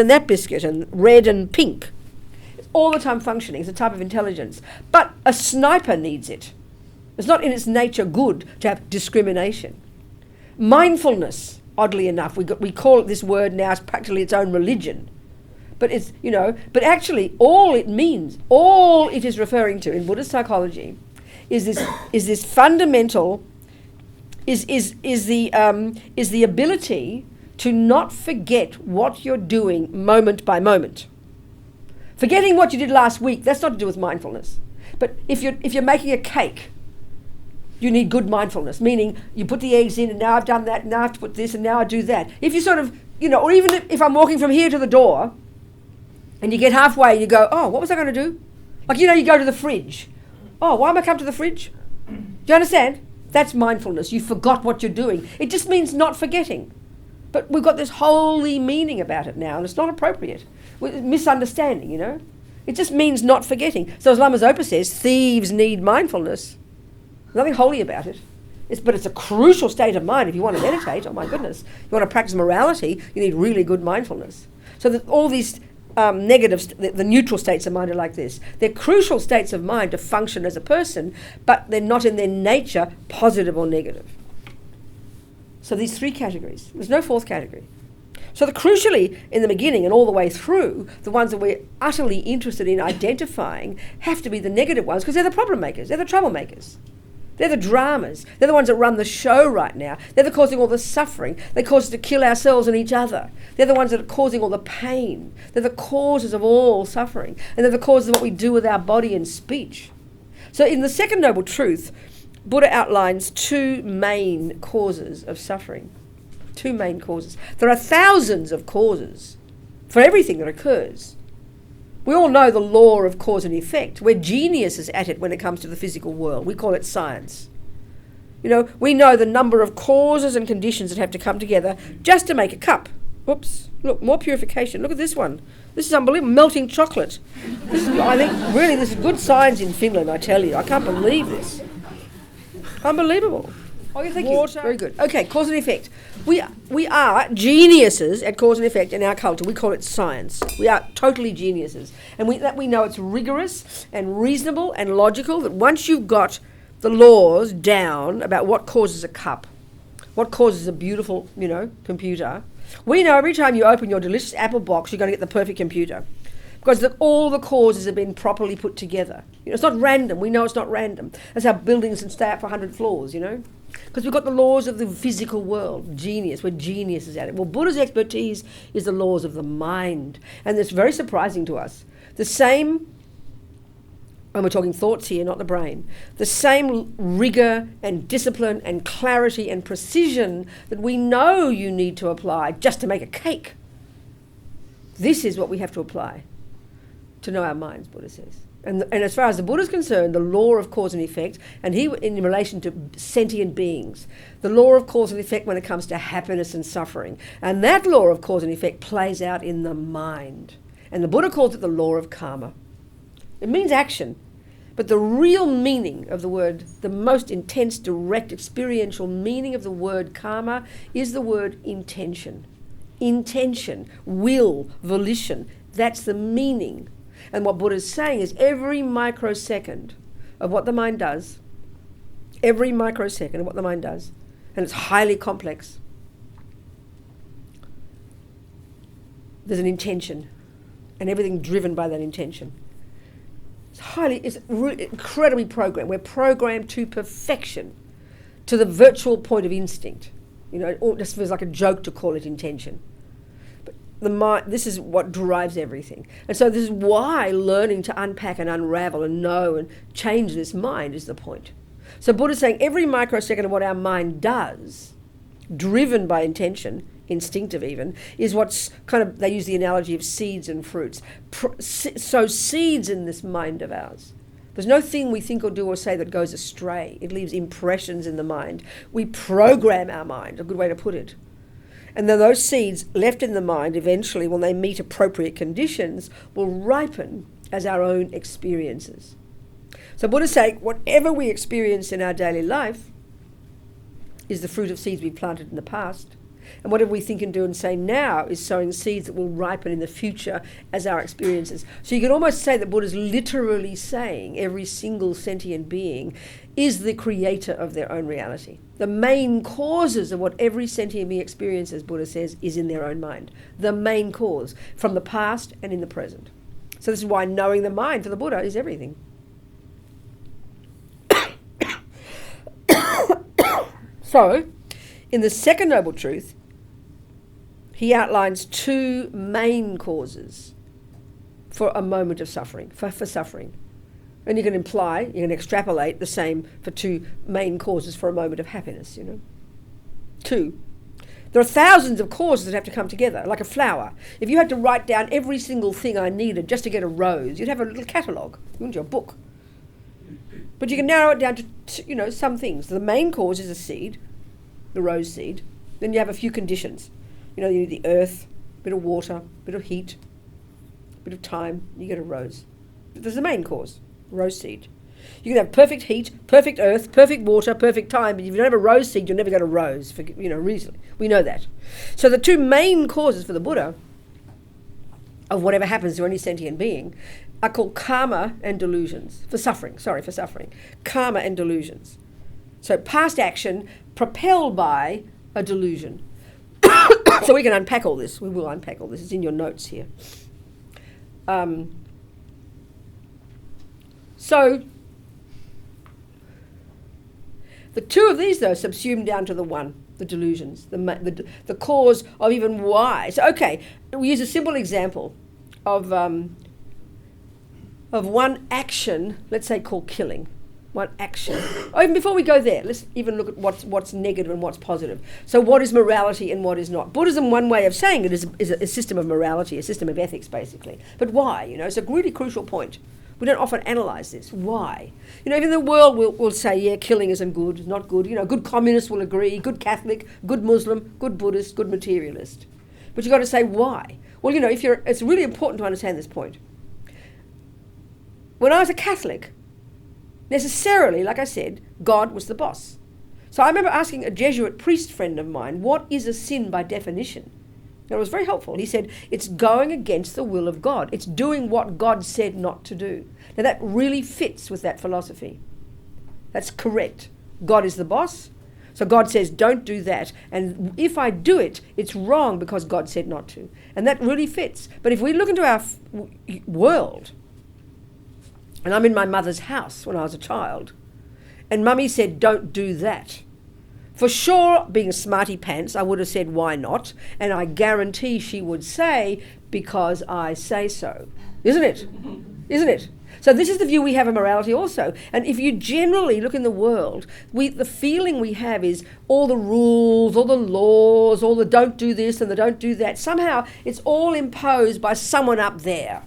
and red and pink. It's all the time functioning. It's a type of intelligence. But a sniper needs it. It's not in its nature good to have discrimination. Mindfulness, oddly enough, we call it this word now, it's practically its own religion. But it's, but actually all it means, all it is referring to in Buddhist psychology is this fundamental, is the ability to not forget what you're doing moment by moment. Forgetting what you did last week, that's not to do with mindfulness. But if you're making a cake, you need good mindfulness, meaning you put the eggs in, and now I've done that, now I have to put this, and now I do that. If you sort of, or even if I'm walking from here to the door, and you get halfway and you go, oh, what was I going to do? Like, you go to the fridge. Oh, why am I come to the fridge? Do you understand? That's mindfulness. You forgot what you're doing. It just means not forgetting. But we've got this holy meaning about it now, and it's not appropriate. Misunderstanding, It just means not forgetting. So as Lama Zopa says, thieves need mindfulness. Nothing holy about it. But it's a crucial state of mind if you want to meditate. Oh my goodness. You want to practice morality, you need really good mindfulness. So that all these negatives, the neutral states of mind are like this. They're crucial states of mind to function as a person, but they're not in their nature positive or negative. So these three categories. There's no fourth category. So crucially, in the beginning and all the way through, the ones that we're utterly interested in identifying have to be the negative ones, because they're the problem makers, they're the troublemakers. They're the dramas. They're the ones that run the show right now. They're the causing all the suffering. They cause us to kill ourselves and each other. They're the ones that are causing all the pain. They're the causes of all suffering. And they're the causes of what we do with our body and speech. So in the second noble truth, Buddha outlines two main causes of suffering. Two main causes. There are thousands of causes for everything that occurs. We all know the law of cause and effect. We're geniuses at it when it comes to the physical world. We call it science. We know the number of causes and conditions that have to come together just to make a cup. Oops, look, more purification. Look at this one. This is unbelievable, melting chocolate. I think, really, this is good science in Finland, I tell you. I can't believe this. Unbelievable. Oh, thank you. Very good. Okay, cause and effect. We are geniuses at cause and effect in our culture. We call it science. We are totally geniuses. And we know it's rigorous and reasonable and logical, that once you've got the laws down about what causes a cup, what causes a beautiful, computer, we know every time you open your delicious Apple box, you're going to get the perfect computer. Because all the causes have been properly put together. It's not random. We know it's not random. That's how buildings can stay up for 100 floors, Because we've got the laws of the physical world. Genius. We're geniuses at it. Well, Buddha's expertise is the laws of the mind. And it's very surprising to us. The same, and we're talking thoughts here, not the brain, the same rigor and discipline and clarity and precision that we know you need to apply just to make a cake. This is what we have to apply to know our minds, Buddha says. And as far as the Buddha is concerned, the law of cause and effect, and he in relation to sentient beings, the law of cause and effect when it comes to happiness and suffering. And that law of cause and effect plays out in the mind. And the Buddha calls it the law of karma. It means action. But the real meaning of the word, the most intense, direct, experiential meaning of the word karma is the word intention. Intention, will, volition. That's the meaning. And what Buddha is saying is every microsecond of what the mind does, every microsecond of what the mind does, and it's highly complex. There's an intention, and everything driven by that intention. It's incredibly programmed. We're programmed to perfection, to the virtual point of instinct. You know, it just feels like a joke to call it intention. But the mind, this is what drives everything. And so this is why learning to unpack and unravel and know and change this mind is the point. So Buddha's saying every microsecond of what our mind does, driven by intention, instinctive even, is what's kind of, they use the analogy of seeds and fruits. So seeds in this mind of ours. There's no thing we think or do or say that goes astray. It leaves impressions in the mind. We program our mind, a good way to put it. And then those seeds left in the mind, eventually, when they meet appropriate conditions, will ripen as our own experiences. So Buddha's saying, whatever we experience in our daily life is the fruit of seeds we planted in the past. And whatever we think and do and say now is sowing seeds that will ripen in the future as our experiences. So you can almost say that Buddha's literally saying every single sentient being is the creator of their own reality. The main causes of what every sentient being experiences, Buddha says, is in their own mind. The main cause, from the past and in the present. So this is why knowing the mind for the Buddha is everything. So, in the second noble truth, he outlines two main causes for a moment of suffering, for suffering. And you can imply, you can extrapolate the same for two main causes for a moment of happiness, you know. Two. There are thousands of causes that have to come together, like a flower. If you had to write down every single thing I needed just to get a rose, you'd have a little catalogue, wouldn't you, a book. But you can narrow it down to, you know, some things. The main cause is a seed, the rose seed. Then you have a few conditions. You know, you need the earth, a bit of water, a bit of heat, a bit of time, you get a rose. But there's the main cause, rose seed. You can have perfect heat, perfect earth, perfect water, perfect time, but if you don't have a rose seed, you'll never get a rose, for, you know, reason. We know that. So the two main causes for the Buddha of whatever happens to any sentient being are called karma and delusions. For suffering. Karma and delusions. So past action propelled by a delusion. So we can unpack all this. We will unpack all this. It's in your notes here. So the two of these, though, subsume down to the one, the delusions, the cause of even why. So, okay, we use a simple example of one action, let's say called killing. One action. Or even before we go there, let's even look at what's negative and what's positive. So what is morality and what is not? Buddhism, one way of saying it, is a system of morality, a system of ethics, basically. But why? You know, it's a really crucial point. We don't often analyse this. Why? You know, even the world will say, yeah, killing isn't good, not good. You know, good communist will agree, good Catholic, good Muslim, good Buddhist, good materialist. But you've got to say why. Well, you know, it's really important to understand this point. When I was a Catholic, necessarily, like I said, God was the boss. So I remember asking a Jesuit priest friend of mine, what is a sin by definition? And it was very helpful. He said, it's going against the will of God. It's doing what God said not to do. Now that really fits with that philosophy. That's correct. God is the boss. So God says, don't do that. And if I do it, it's wrong because God said not to. And that really fits. But if we look into our world, and I'm in my mother's house when I was a child, and Mummy said, don't do that. For sure, being smarty pants, I would have said, why not? And I guarantee she would say, because I say so. Isn't it? Isn't it? So this is the view we have of morality also. And if you generally look in the world, the feeling we have is all the rules, all the laws, all the don't do this and the don't do that. Somehow it's all imposed by someone up there.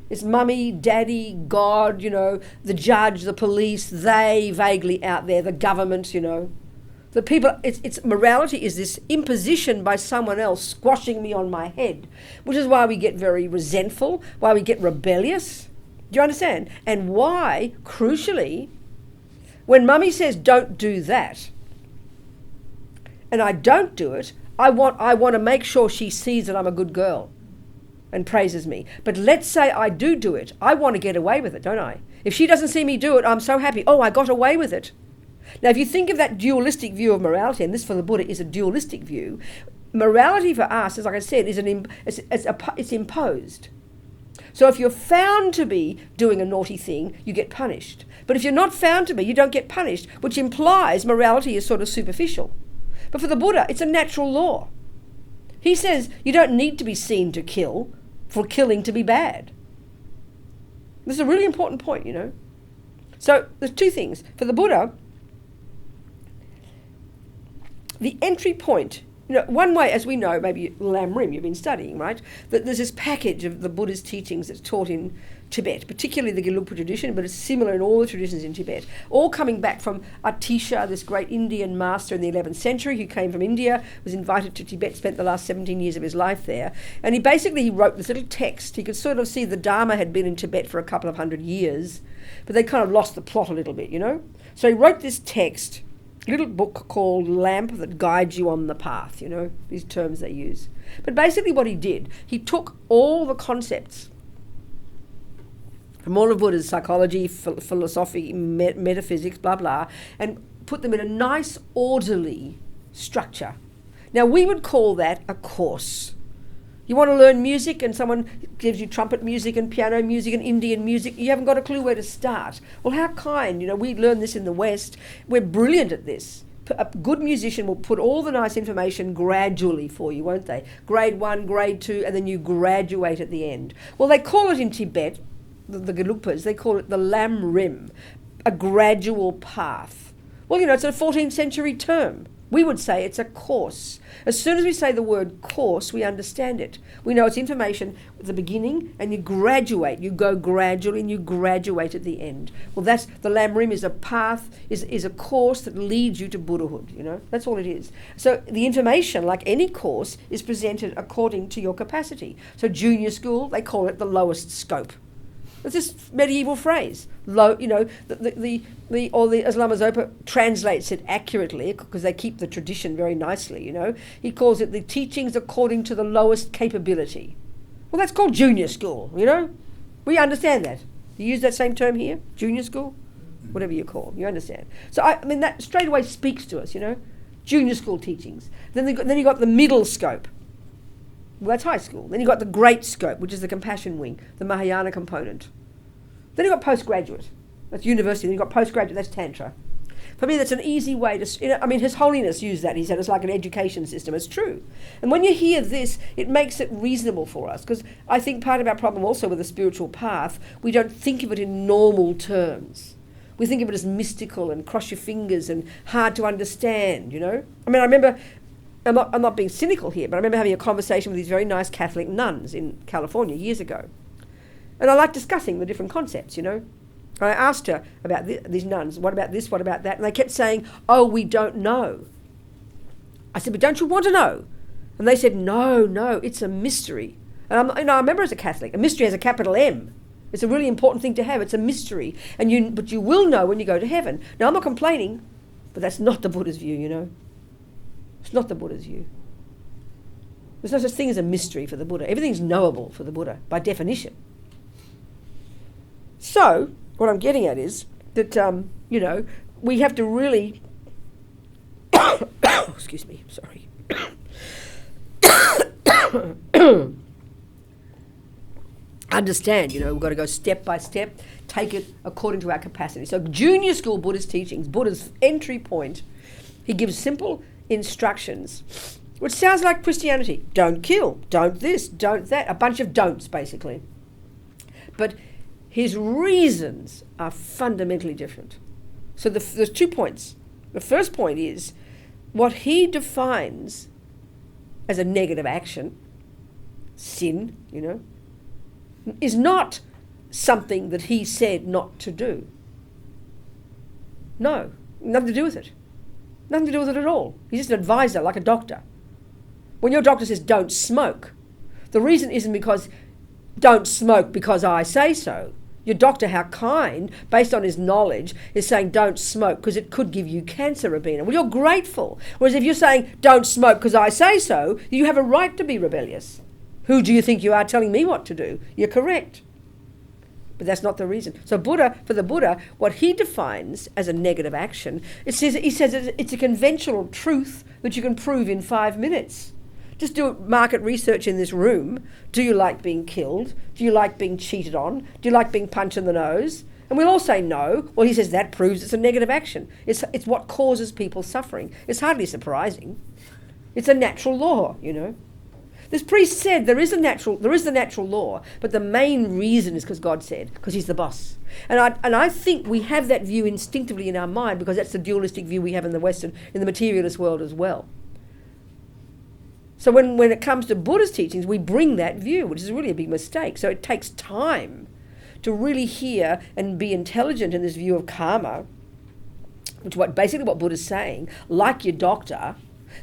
It's mummy, daddy, God, you know, the judge, the police, they vaguely out there, the government, you know. The people, it's morality is this imposition by someone else squashing me on my head, which is why we get very resentful, why we get rebellious. Do you understand? And why, crucially, when mummy says don't do that, and I don't do it, I want to make sure she sees that I'm a good girl and praises me. But let's say I do it. I want to get away with it, don't I? If she doesn't see me do it, I'm so happy. Oh, I got away with it. Now, if you think of that dualistic view of morality, and this for the Buddha is a dualistic view, morality for us, as like I said, is it's imposed. So if you're found to be doing a naughty thing, you get punished. But if you're not found to be, you don't get punished, which implies morality is sort of superficial. But for the Buddha, it's a natural law. He says you don't need to be seen to kill for killing to be bad. This is a really important point, you know. So there's two things. For the Buddha, the entry point, you know, one way, as we know, maybe Lam Rim, you've been studying, right? That there's this package of the Buddha's teachings that's taught in Tibet, particularly the Gelugpa tradition, but it's similar in all the traditions in Tibet, all coming back from Atisha, this great Indian master in the 11th century who came from India, was invited to Tibet, spent the last 17 years of his life there. And he wrote this little text. He could sort of see the Dharma had been in Tibet for a couple of hundred years, but they kind of lost the plot a little bit, you know? So he wrote this text, a little book called Lamp That Guides You on the Path, you know, these terms they use. But basically what he did, he took all the concepts from all of Buddha's psychology, philosophy, metaphysics, blah, blah, and put them in a nice, orderly structure. Now, we would call that a course. You want to learn music and someone gives you trumpet music and piano music and Indian music, you haven't got a clue where to start. Well, how kind, you know, we learn this in the West. We're brilliant at this. A good musician will put all the nice information gradually for you, won't they? Grade 1, grade 2, and then you graduate at the end. Well, they call it in Tibet, the Gelugpas, they call it the Lam Rim, a gradual path. Well, you know, it's a 14th century term. We would say it's a course. As soon as we say the word course, we understand it. We know it's information at the beginning and you graduate. You go gradually and you graduate at the end. Well, that's the Lam Rim is a path, is a course that leads you to Buddhahood, you know. That's all it is. So the information, like any course, is presented according to your capacity. So junior school, they call it the lowest scope. It's this medieval phrase. Low, you know, as Lama Zopa translates it accurately, because they keep the tradition very nicely, you know. He calls it the teachings according to the lowest capability. Well, that's called junior school, you know. We understand that. You use that same term here, junior school, whatever you call, you understand. So, I mean, that straight away speaks to us, you know. Junior school teachings. Then you got the middle scope. Well, that's high school. Then you've got the great scope, which is the compassion wing, the Mahayana component. Then you've got postgraduate. That's university. Then you've got postgraduate, that's Tantra. For me, that's an easy way to, you know, I mean, His Holiness used that. He said it's like an education system. It's true. And when you hear this, it makes it reasonable for us. Because I think part of our problem also with the spiritual path, we don't think of it in normal terms. We think of it as mystical and cross your fingers and hard to understand, you know. I mean, I remember, I'm not being cynical here, but I remember having a conversation with these very nice Catholic nuns in California years ago. And I like discussing the different concepts, you know. And I asked her about these nuns, what about this, what about that? And they kept saying, oh, we don't know. I said, but don't you want to know? And they said, no, it's a mystery. And I remember as a Catholic, a mystery has a capital M. It's a really important thing to have. It's a mystery. But you will know when you go to heaven. Now, I'm not complaining, but that's not the Buddha's view, you know. It's not the Buddha's view. There's no such thing as a mystery for the Buddha. Everything's knowable for the Buddha, by definition. So, what I'm getting at is that, you know, we have to really... excuse me, sorry. Understand, you know, we've got to go step by step, take it according to our capacity. So junior school Buddhist teachings, Buddha's entry point, he gives simple instructions, which sounds like Christianity. Don't kill, don't this, don't that, a bunch of don'ts basically. But his reasons are fundamentally different. So there's 2 points. The first point is what he defines as a negative action, sin, you know, is not something that he said not to do. No, nothing to do with it. Nothing to do with it at all. He's just an advisor, like a doctor. When your doctor says don't smoke, the reason isn't because don't smoke because I say so. Your doctor, how kind, based on his knowledge, is saying don't smoke because it could give you cancer, Robina. Well, you're grateful. Whereas if you're saying don't smoke because I say so, you have a right to be rebellious. Who do you think you are telling me what to do? You're correct. But that's not the reason. So for the Buddha, what he defines as a negative action, he says it's a conventional truth that you can prove in 5 minutes. Just do market research in this room. Do you like being killed? Do you like being cheated on? Do you like being punched in the nose? And we'll all say no. Well, he says that proves it's a negative action. It's what causes people suffering. It's hardly surprising. It's a natural law, you know. This priest said there is the natural law, but the main reason is because God said, because he's the boss. And I think we have that view instinctively in our mind because that's the dualistic view we have in the Western, in the materialist world as well. So when it comes to Buddhist teachings, we bring that view, which is really a big mistake. So it takes time to really hear and be intelligent in this view of karma, which is basically what Buddha's saying, like your doctor,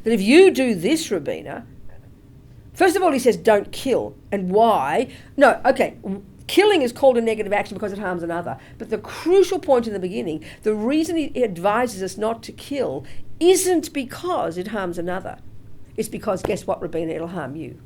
that if you do this, Robina, first of all, he says don't kill. And why? No, okay, killing is called a negative action because it harms another. But the crucial point in the beginning, the reason he advises us not to kill isn't because it harms another. It's because, guess what, Robina, it'll harm you.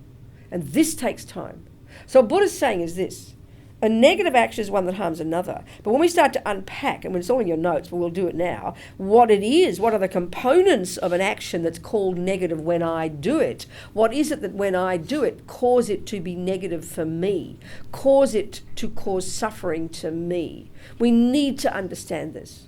And this takes time. So what Buddha's saying is this. A negative action is one that harms another. But when we start to unpack, and it's all in your notes, but we'll do it now, what it is, what are the components of an action that's called negative when I do it? What is it that when I do it, cause it to be negative for me? Cause it to cause suffering to me? We need to understand this.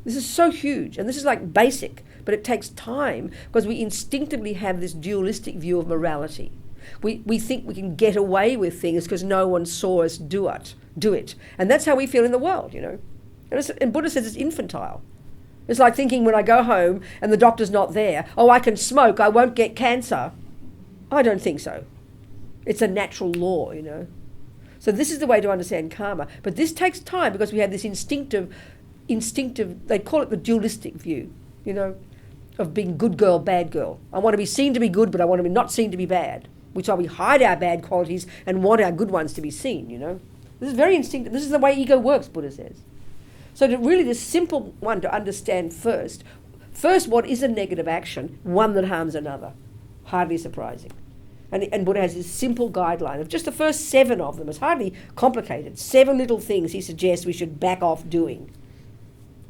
This is so huge, and this is like basic, but it takes time because we instinctively have this dualistic view of morality. We think we can get away with things because no one saw us do it. And that's how we feel in the world, you know. And Buddha says it's infantile. It's like thinking when I go home and the doctor's not there, oh, I can smoke, I won't get cancer. I don't think so. It's a natural law, you know. So this is the way to understand karma. But this takes time because we have this instinctive, they call it the dualistic view, you know, of being good girl, bad girl. I want to be seen to be good, but I want to be not seen to be bad. Which is why we hide our bad qualities and want our good ones to be seen, you know. This is very instinctive. This is the way ego works, Buddha says. So the simple one to understand first, what is a negative action? One that harms another. Hardly surprising. And Buddha has this simple guideline of just the first 7 of them. It's hardly complicated. 7 little things he suggests we should back off doing.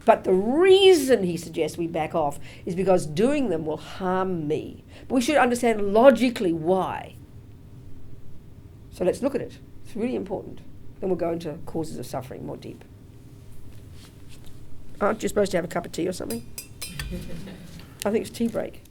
But the reason he suggests we back off is because doing them will harm me. But we should understand logically why. So let's look at it. It's really important. Then we'll go into causes of suffering more deep. Aren't you supposed to have a cup of tea or something? I think it's tea break.